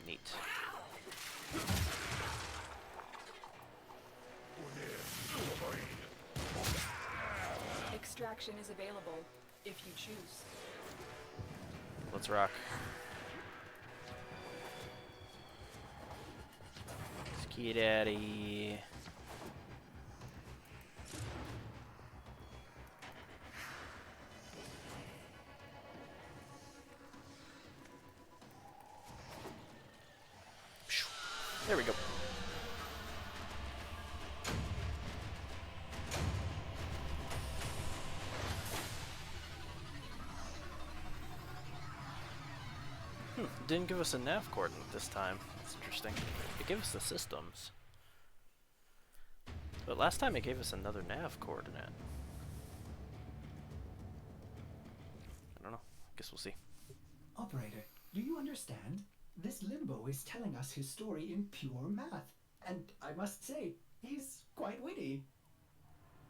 Neat. Extraction is available if you choose. Let's rock. Ski Daddy. There we go. Didn't give us a nav coordinate this time. That's interesting. It gave us the systems. But last time it gave us another nav coordinate. I don't know. Guess we'll see. Operator, do you understand? This Limbo is telling us his story in pure math. And I must say, he's quite witty.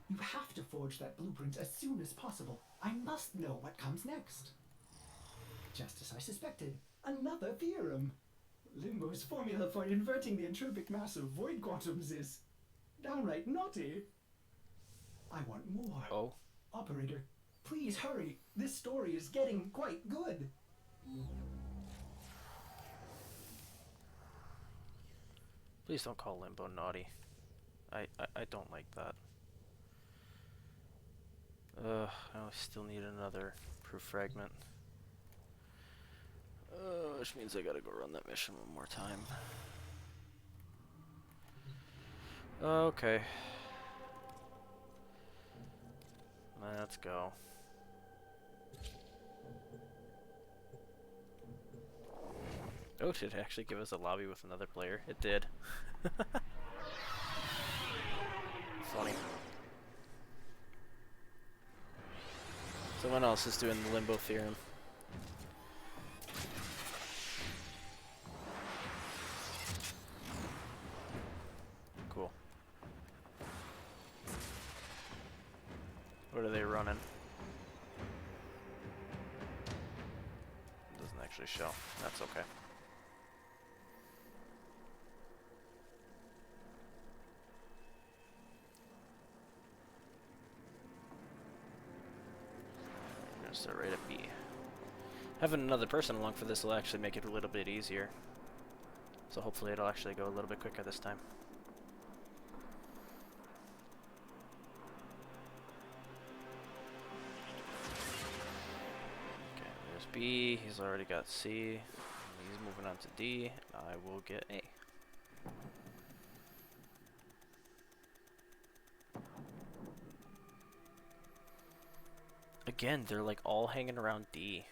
You have to forge that blueprint as soon as possible. I must know what comes next. Just as I suspected, another theorem. Limbo's formula for inverting the entropic mass of void quantums is downright naughty. I want more. Oh. Operator, please hurry. This story is getting quite good. Please don't call Limbo naughty. I don't like that. I still need another proof fragment. Which means I gotta go run that mission one more time. Okay. Let's go. Oh, did it actually give us a lobby with another player? It did. Funny. Someone else is doing the Limbo Theorem. Cool. What are they running? Doesn't actually show. That's okay. Start right at B. Having another person along for this will actually make it a little bit easier. So hopefully it'll actually go a little bit quicker this time. Okay, there's B. He's already got C. He's moving on to D. I will get A. Again, they're like all hanging around D.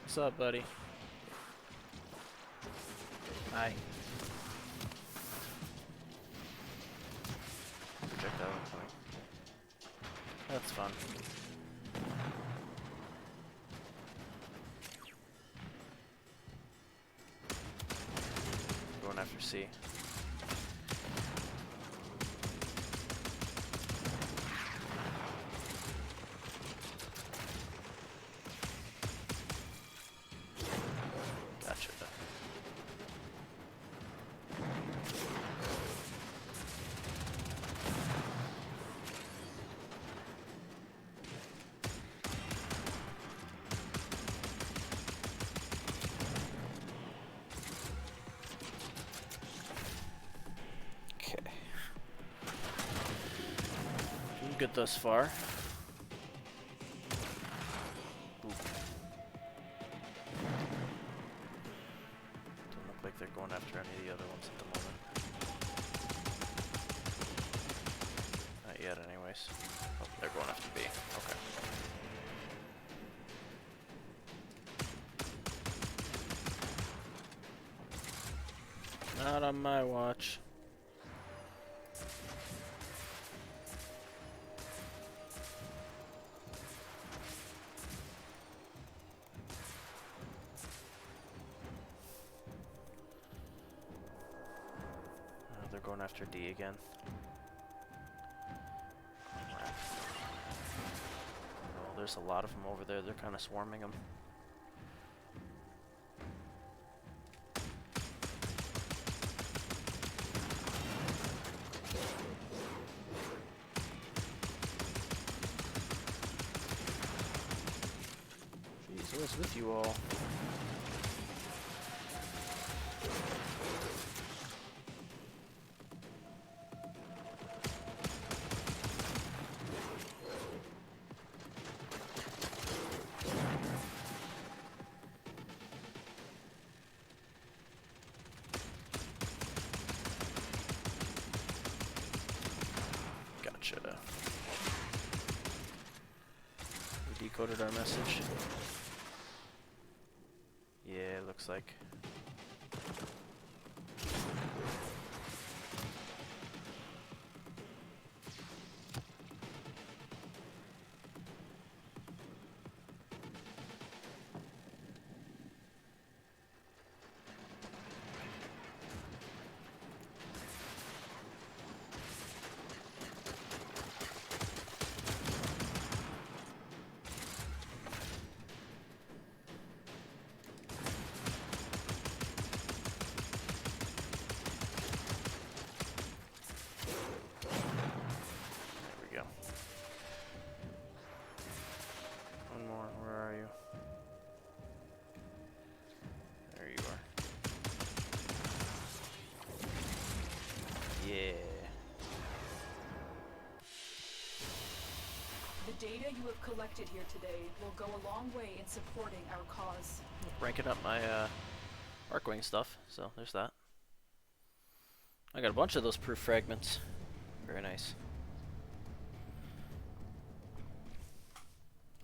What's up, buddy? Hi. Check that one for me. That's fun. Going after see. Gotcha. Okay. Doing good thus far. Ooh. Don't look like they're going after any of the other ones at the moment. Not yet, anyways. Oh, they're going after B. Okay. Not on my watch. They're going after D again. Oh, there's a lot of them over there. They're kind of swarming them. Jeez, what is with you all? Gotcha. We decoded our message. Yeah, it looks like. One more, where are you? There you are. Yeah. The data you have collected here today will go a long way in supporting our cause. Ranking up my Arcwing stuff, so there's that. I got a bunch of those proof fragments. Very nice.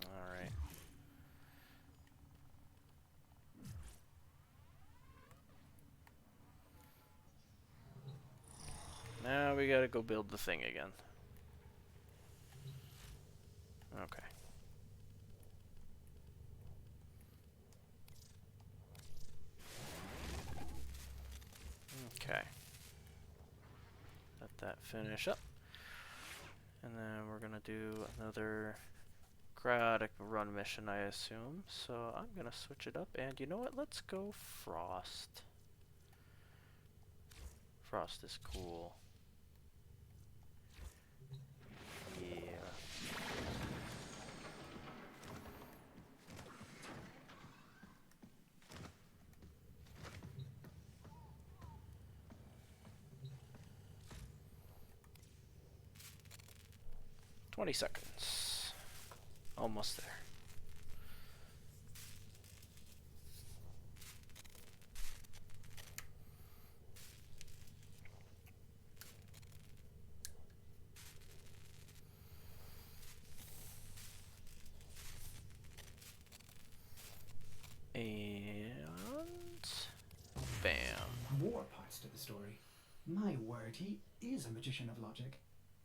Alright. Now we gotta go build the thing again. Okay. Okay. Let that finish up. And then we're gonna do another cryotic run mission, I assume. So I'm gonna switch it up, and you know what? Let's go Frost. Frost is cool. Yeah. "20 seconds. Almost there. And bam. More parts to the story. My word, he is a magician of logic.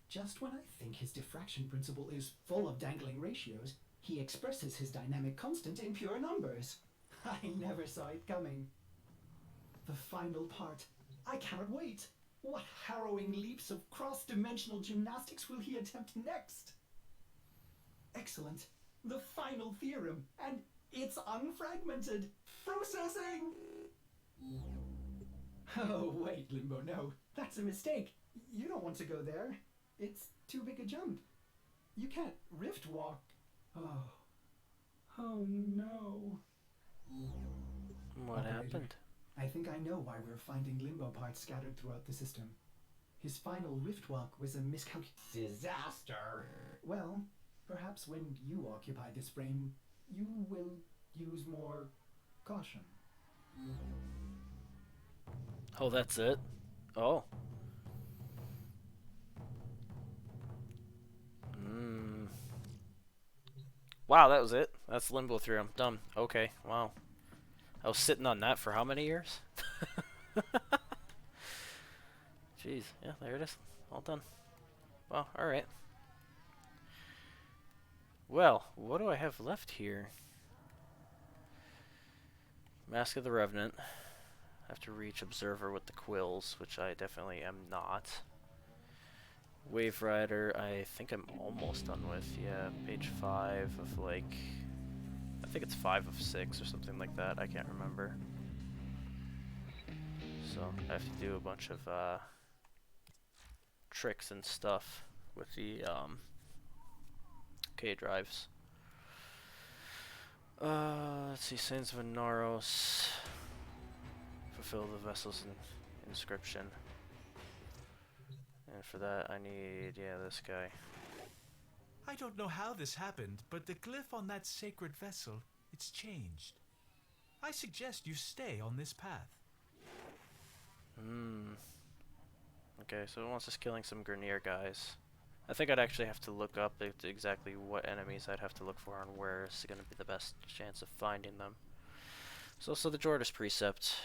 Just when I think his diffraction principle is full of dangling ratios, he expresses his dynamic constant in pure numbers. I never saw it coming. The final part. I cannot wait. What harrowing leaps of cross-dimensional gymnastics will he attempt next? Excellent. The final theorem, and it's unfragmented. Processing! Oh, wait, Limbo, no. That's a mistake. You don't want to go there. It's too big a jump. You can't rift walk. Oh. Oh, no. What Operator, happened? I think I know why we're finding Limbo parts scattered throughout the system. His final rift walk was a Disaster. Well, perhaps when you occupy this frame, you will use more caution. Oh, that's it? Oh. Wow, that was it? That's Limbo Theorem. Done. Okay, wow. I was sitting on that for how many years? Jeez, yeah, there it is. All done. Well, alright. Well, what do I have left here? Mask of the Revenant. I have to reach Observer with the quills, which I definitely am not. Wave Rider, I think I'm almost done with. Yeah, page 5 of like... I think it's 5 of 6 or something like that. I can't remember. So I have to do a bunch of tricks and stuff with the K drives. Let's see, Saints of Inaros. Fulfill the vessel's inscription. And for that I need, yeah, this guy. I don't know how this happened, but the glyph on that sacred vessel, it's changed. I suggest you stay on this path. Okay, so it wants us killing some Grineer guys. I think I'd actually have to look up exactly what enemies I'd have to look for and where is going to be the best chance of finding them. There's also the Jordis Precept,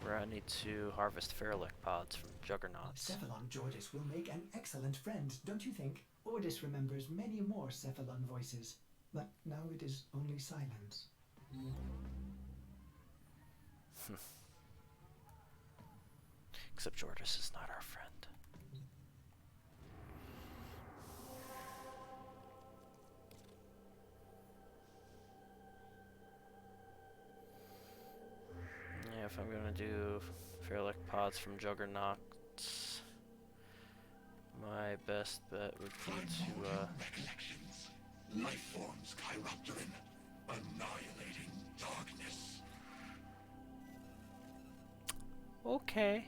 where I need to harvest Ferrolec pods from Juggernauts. Cephalon Jordis will make an excellent friend, don't you think? Ordis remembers many more Cephalon voices, but now it is only silence. Except Jordis is not our friend. Yeah, if I'm gonna do Ferrolec pods from Juggernauts, my best bet would be to Recollections. Life forms Chiropteran. Annihilating darkness. Okay.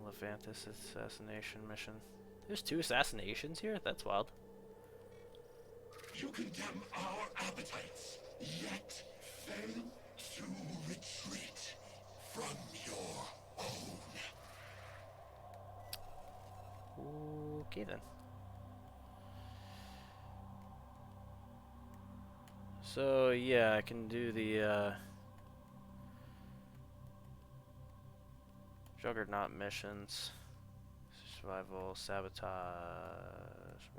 Levantis assassination mission. There's 2 assassinations here? That's wild. You condemn our appetites, yet fail to retreat from your own. Okay then. So yeah, I can do the Juggernaut missions. Survival, sabotage.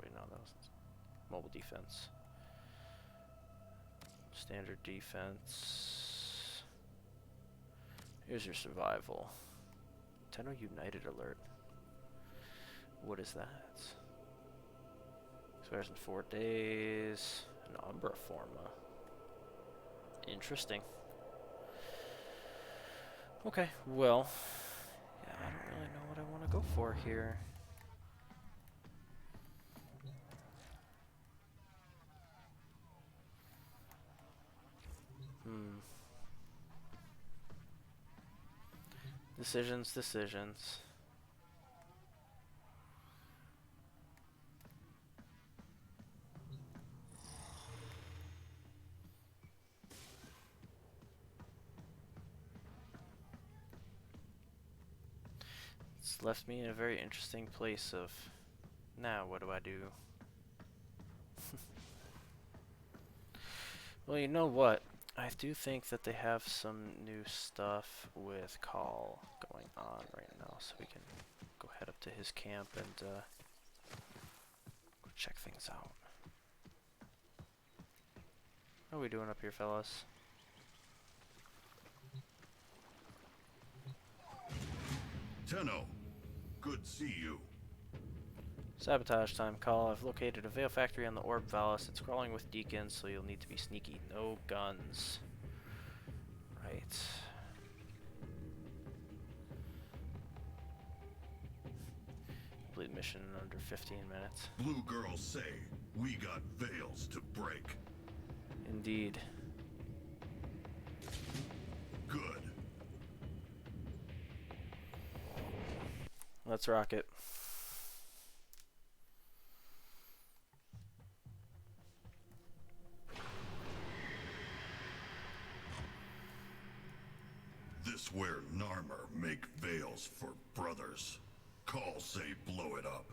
Wait, no, that was mobile defense. Standard defense. Here's your survival. Tenno United alert. What is that? Expires in 4 days. An Umbra Forma. Interesting. Okay, well, yeah, I don't really know what I want to go for here. Decisions. It's left me in a very interesting place of, now what do I do? Well, you know what? I do think that they have some new stuff with Call going on right now, so we can go head up to his camp and go check things out. How are we doing up here, fellas? Tenno, good see you. Sabotage time. Call. I've located a Veil factory on the Orb Valis. It's crawling with deacons, so you'll need to be sneaky. No guns. Right. Complete mission in under 15 minutes. Blue girls say we got veils to break. Indeed. Good. Let's rock it. This where Narmer make veils for brothers. Call say blow it up.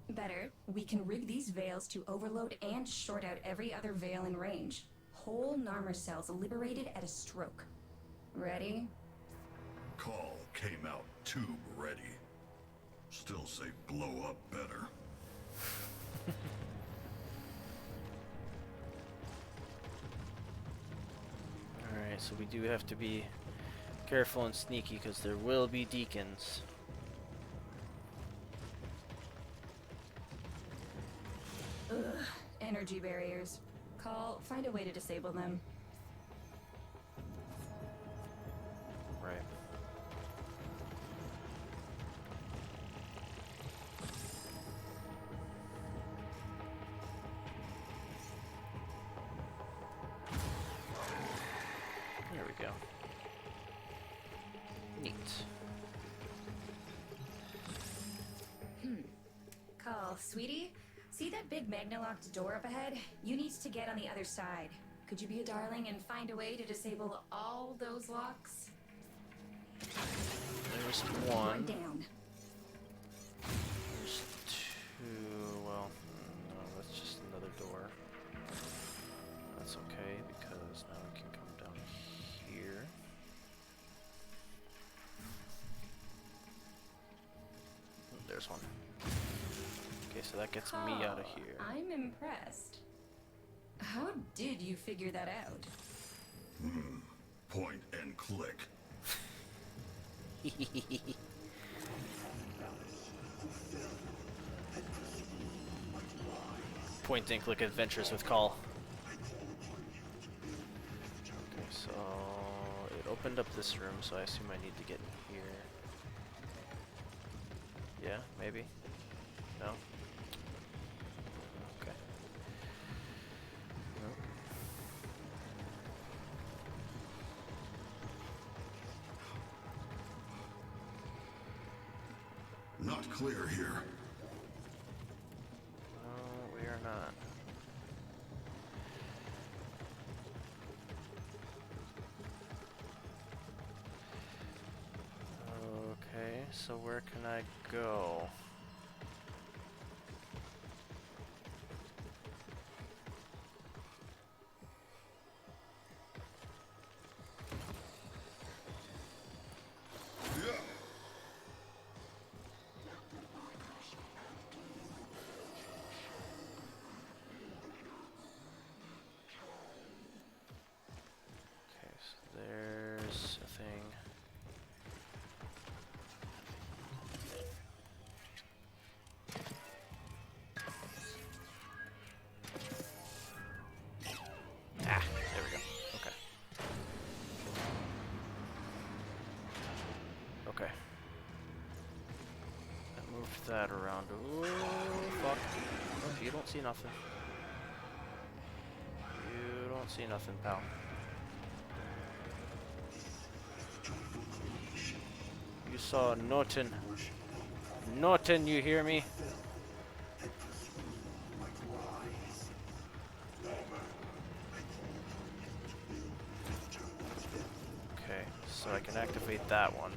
Better, we can rig these veils to overload and short out every other veil in range. Whole Narmer cells liberated at a stroke. Ready? Call came out tube ready. Still say blow up better. Alright, so we do have to be careful and sneaky because there will be deacons. Ugh, energy barriers. Call, find a way to disable them. Right. There we go. Neat. Call, sweetie? See that big magna-locked door up ahead? You need to get on the other side. Could you be a darling and find a way to disable all those locks? There's One one. down. There's two. Well, no, that's just another door. That's okay because now we can come down here. There's one. Okay, so that gets me out of here. I'm impressed. How did you figure that out? Point and click. Point and click adventures with Call. Okay, so it opened up this room, so I assume I need to get in here. Yeah, maybe? No? Okay. Nope. Not clear here. No, we are not. Okay, so where can I go? Okay, so there's a thing. Ah, there we go. Okay. Okay. I moved that around. Ooh, fuck. Oh, you don't see nothing. You don't see nothing, pal. You saw nothing. Nothing, you hear me? Okay, so I can activate that one.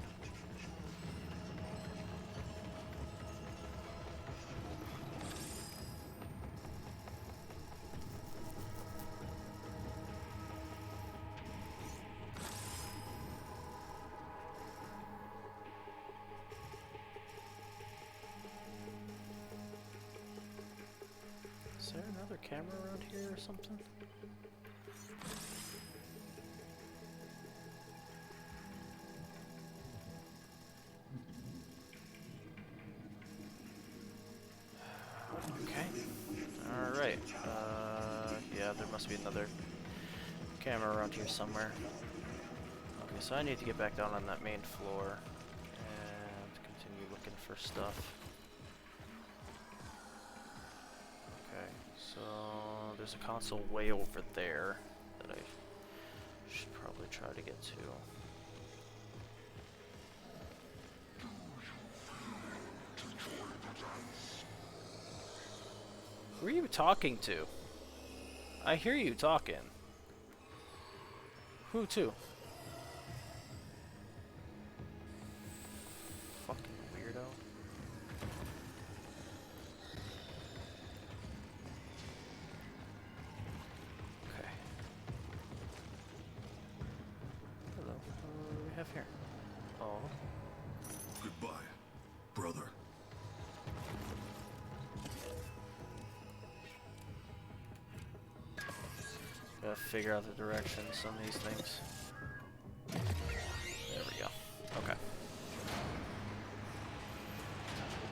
Is there another camera around here or something? must be another camera around here somewhere. Okay, so I need to get back down on that main floor and continue looking for stuff. Okay, so there's a console way over there that I should probably try to get to. Who are you talking to? I hear you talking. Who to? Fucking weirdo. Okay. Hello. What do we have here? Oh. Goodbye, brother. Gotta figure out the directions on these things. There we go. Okay.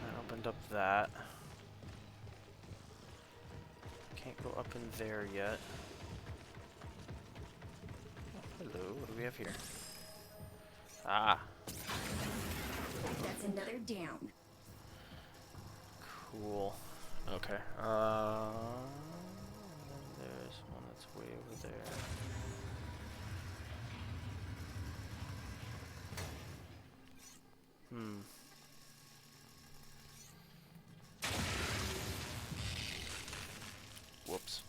I opened up that. Can't go up in there yet. Oh, hello, what do we have here? Ah, That's another down. cool. Okay. There's one that's way over there. Whoops.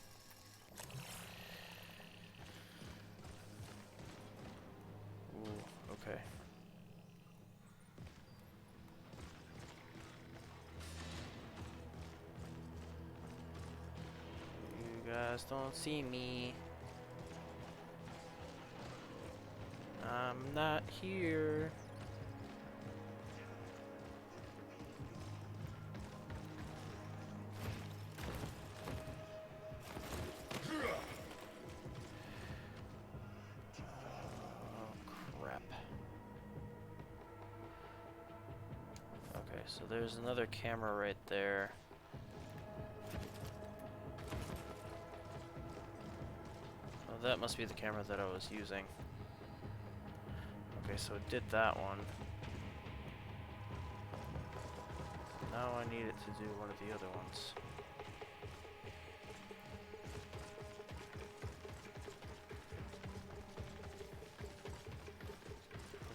Ooh, okay. You guys don't see me. I'm not here. So there's another camera right there. Oh, that must be the camera that I was using. Okay, so it did that one. Now I need it to do one of the other ones.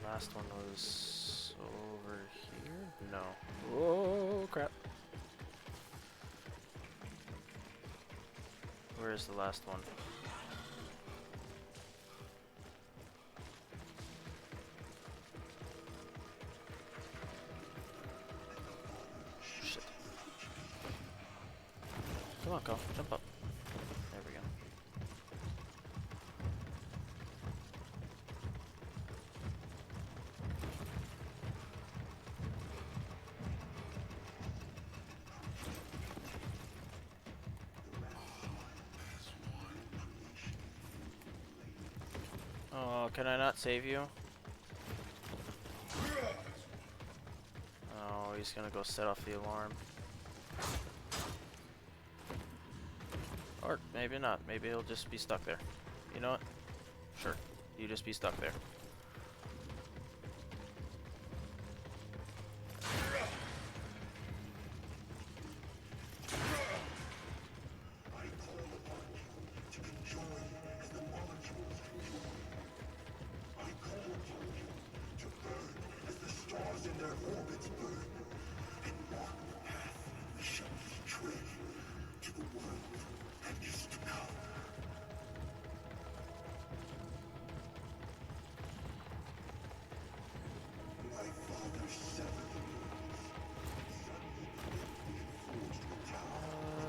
The last one was over here? No. Oh crap. Where is the last one? Shit. Come on, Carl. Jump up. There we go. Oh, can I not save you? Oh, he's gonna go set off the alarm. Or maybe not. Maybe he'll just be stuck there. You know what? Sure. You just be stuck there.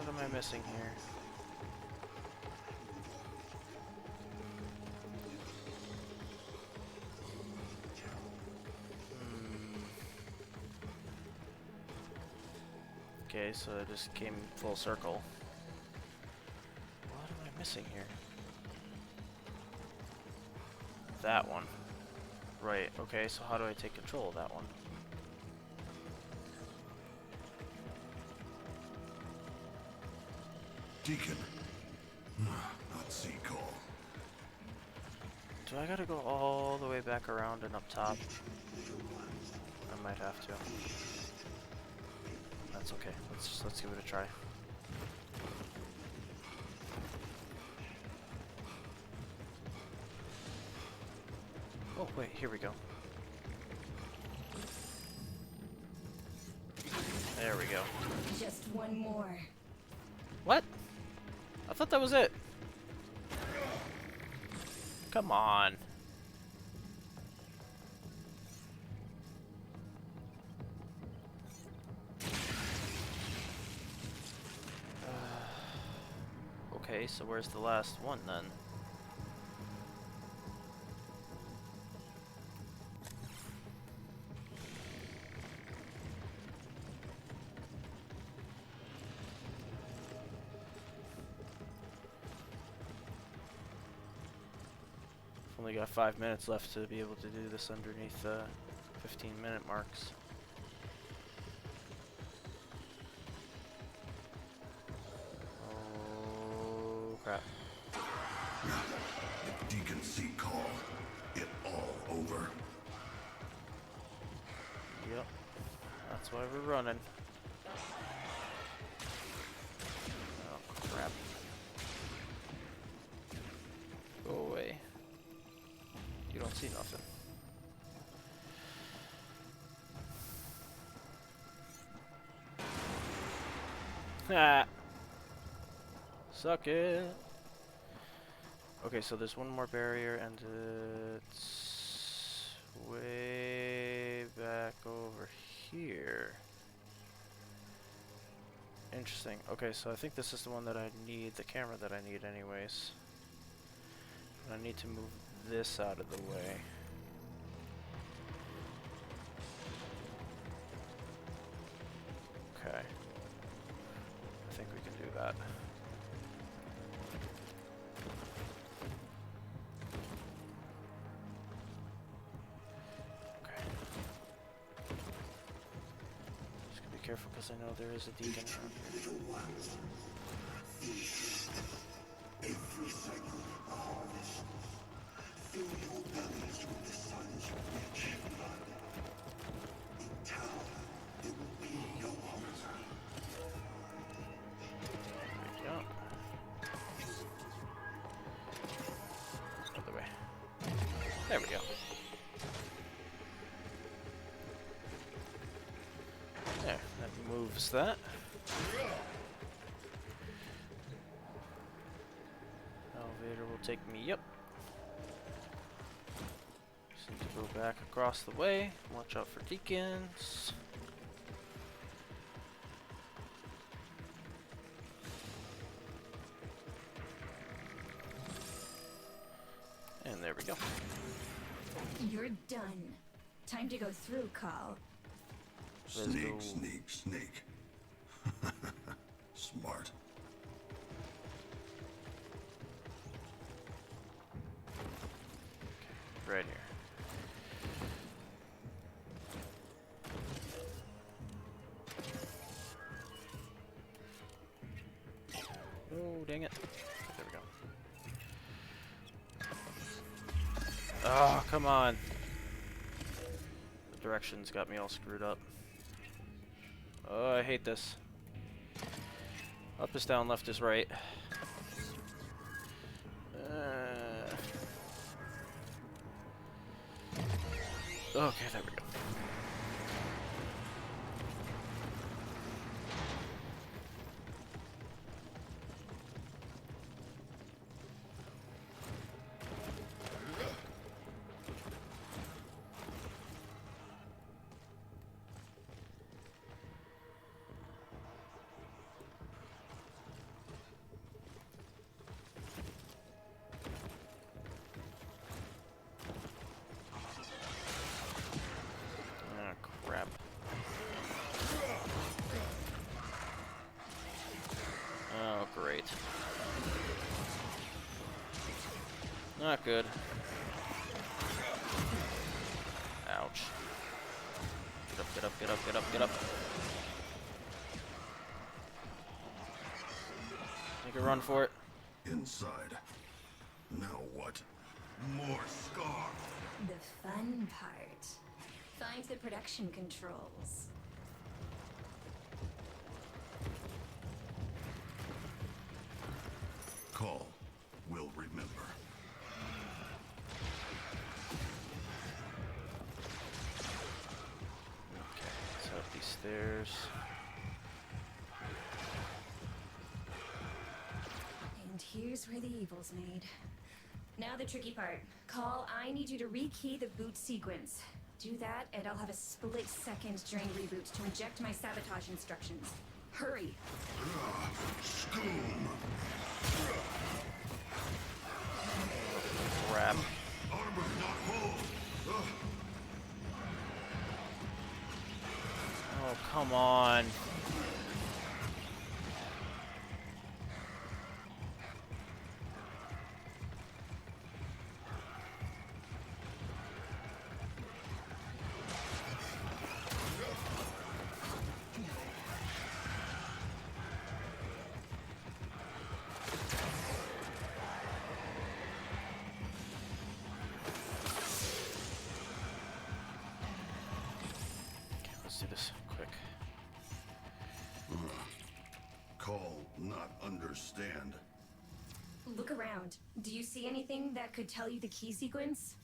What am I missing here? Okay, so I just came full circle. What am I missing here? That one. Right, okay, so how do I take control of that one? Deacon. Not Do I gotta go all the way back around and up top? I might have to. That's okay. Let's give it a try. Oh wait, here we go. There we go. Just one more. What? I thought that was it. Come on. Okay, so where's the last one then? Only got 5 minutes left to be able to do this underneath 15-minute marks. Oh crap. If Deacon C call, it all over. Yep. That's why we're running. Oh crap. Go away. You don't see nothing. Ah. Suck it. Okay, so there's one more barrier and it's way back over here. Interesting. Okay, so I think this is the one that I need, the camera that I need anyways. I need to move this out of the way. Okay. I think we can do that. Okay. Just gonna be careful because I know there is a deacon around here. Every cycle a harvest. Fill your bellies with the sun's rich blood. In town, there will be no hunger. There we go. Other way. There we go. There, that moves that. Elevator will take me up. Just need to go back across the way. Watch out for deacons. And there we go. You're done. Time to go through, Carl. Let's Snake, go. snake, snake. Smart. Right here. Oh, dang it. There we go. Oh, come on. The directions got me all screwed up. Oh, I hate this. Up is down, left is right. Okay, there we go. Crap. Oh, great. Not good. Ouch. Get up, get up, get up, get up, get up. Make a run for it. Inside. Now what? More scar. The fun part. Find the production controls. Call. We'll remember. Okay, so up these stairs. And here's where the evil's made. Now the tricky part. Call, I need you to rekey the boot sequence. Do that, and I'll have a split second during reboot to inject my sabotage instructions. Hurry! Scoom. Crap. Armor not whole. Oh, come on. Let's do this quick. Call not understand. Look around. Do you see anything that could tell you the key sequence?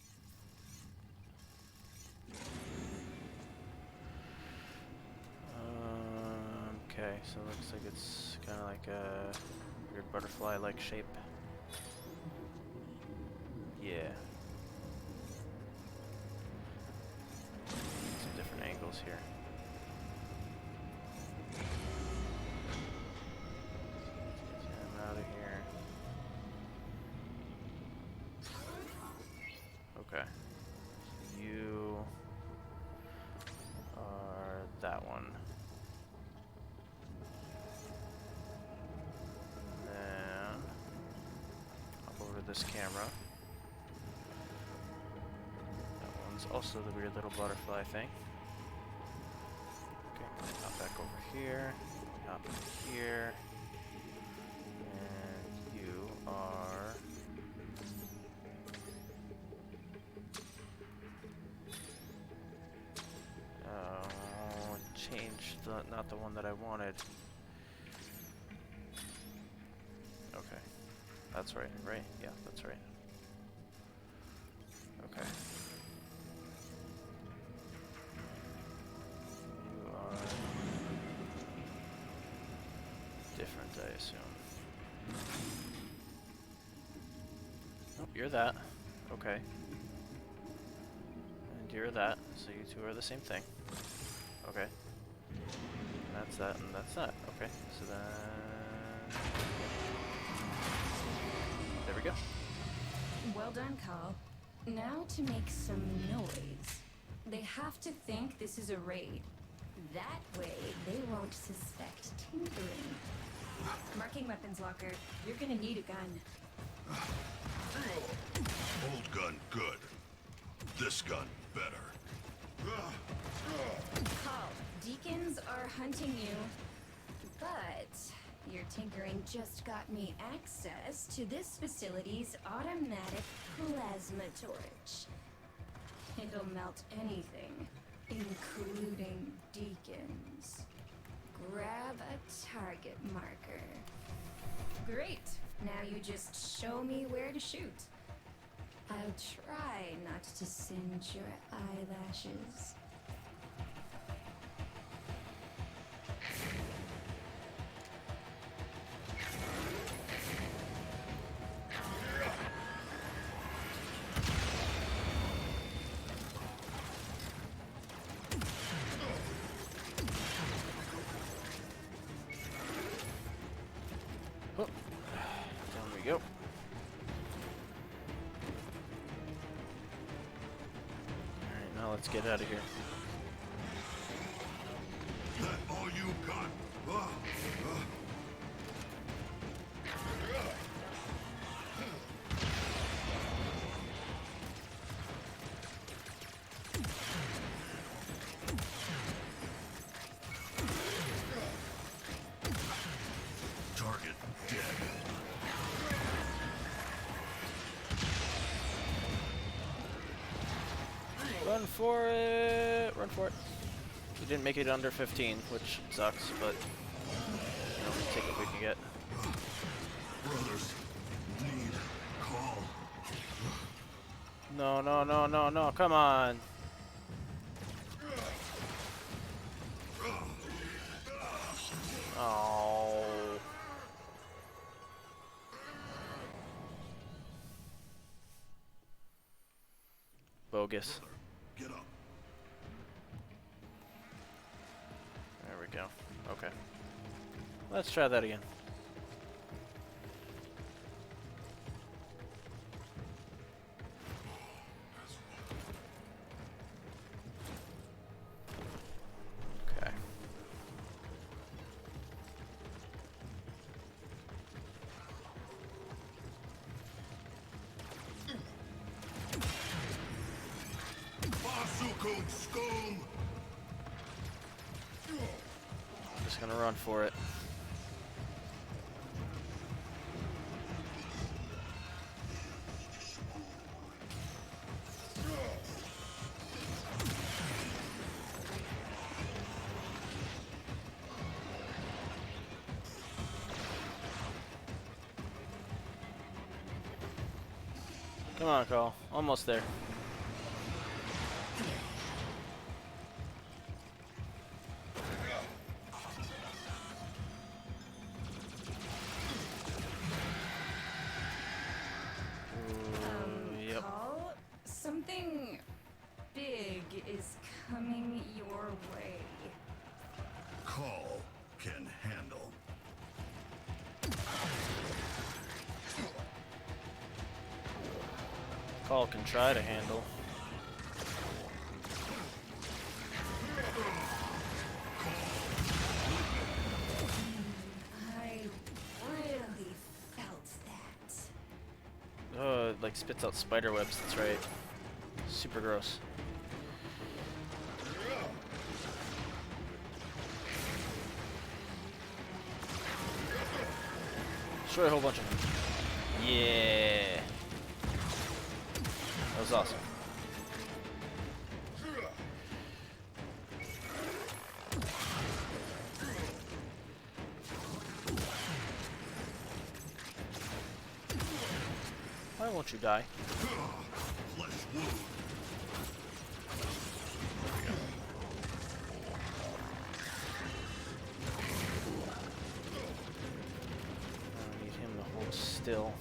Okay, so it looks like it's kind of like a weird butterfly-like shape. Yeah. Some different angles here. Get him out of here. Okay. So you are that one. Then hop over to this camera. That one's also the weird little butterfly thing. Okay, hop back over here. Hop over here. And you are changed not the one that I wanted. Okay. That's right, right? Yeah, that's right. Okay. You are different, I assume. Nope, you're that. Okay. And you're that, so you two are the same thing. Okay. And that's that, and that's that. Okay, so then... There we go. Well done, Carl. Now to make some noise. They have to think this is a raid. That way, they won't suspect tinkering. Marking weapons locker. You're gonna need a gun. Old gun good. This gun better. Carl, deacons are hunting you. But your tinkering just got me access to this facility's automatic plasma torch. It'll melt anything, including deacons. Grab a target marker. Great. Now you just show me where to shoot. I'll try not to singe your eyelashes. Oh, down we go. Alright, now let's get out of here. That all you got? Target dead. Run for it! Run for it. We didn't make it under 15, which sucks, but you know, we'll take what we can get. Brothers, need call. No, no, no, no, no, come on! Oh. Bogus. Get up. There we go. Okay. Let's try that again. Okay. Basukung scum. Just gonna run for it. Come on, Cole. Almost there. Yep. Call, something big is coming your way. Call can handle. Call can try to handle. I really felt that. Oh, it like spits out spider webs, that's right. Super gross. Destroy a whole bunch of them. Yeah. That was awesome. Why won't you die? Flesh wound. I need him to hold still.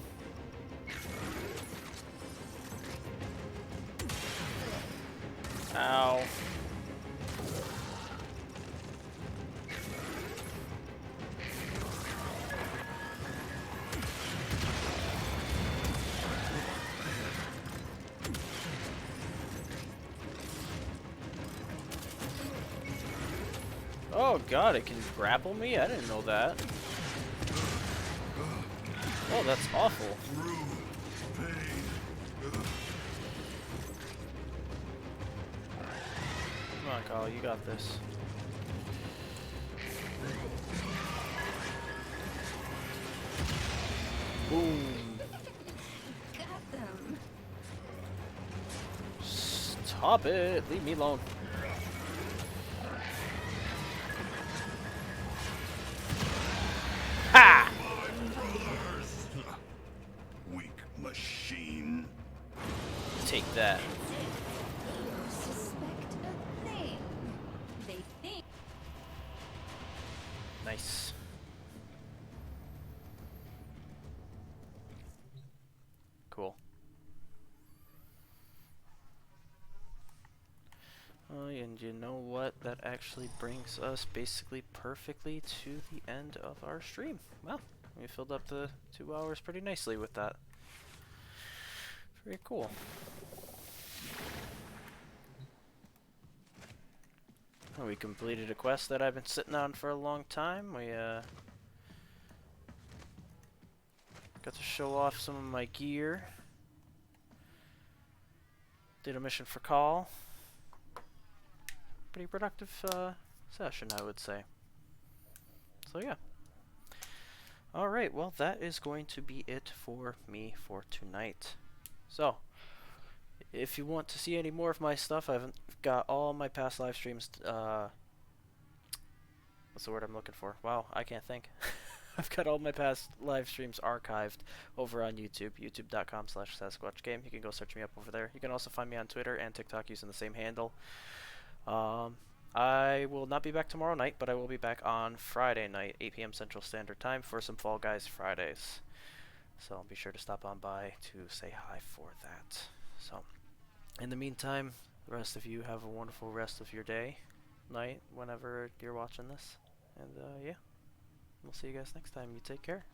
Ow. Oh god, it can grapple me? I didn't know that. Oh, that's awful. Come on, Kyle, you got this. Boom. Got them. Stop it. Leave me alone. Ha! Weak machine. Take that. They don't suspect a thing. They think. Nice. Cool. Oh, and you know what? That actually brings us basically perfectly to the end of our stream. Well, we filled up the 2 hours pretty nicely with that. Very cool. Well, we completed a quest that I've been sitting on for a long time. We got to show off some of my gear. Did a mission for Call. Pretty productive session, I would say. So yeah. Alright, well that is going to be it for me for tonight. So, If you want to see any more of my stuff, I've got all my past live streams. What's the word I'm looking for? Wow, I can't think. I've got all my past live streams archived over on YouTube, youtube.com/SasquatchGame. You can go search me up over there. You can also find me on Twitter and TikTok using the same handle. I will not be back tomorrow night, but I will be back on Friday night, 8 p.m. Central Standard Time, for some Fall Guys Fridays. So be sure to stop on by to say hi for that. So, in the meantime, the rest of you have a wonderful rest of your day, night, whenever you're watching this. And yeah, we'll see you guys next time. You take care.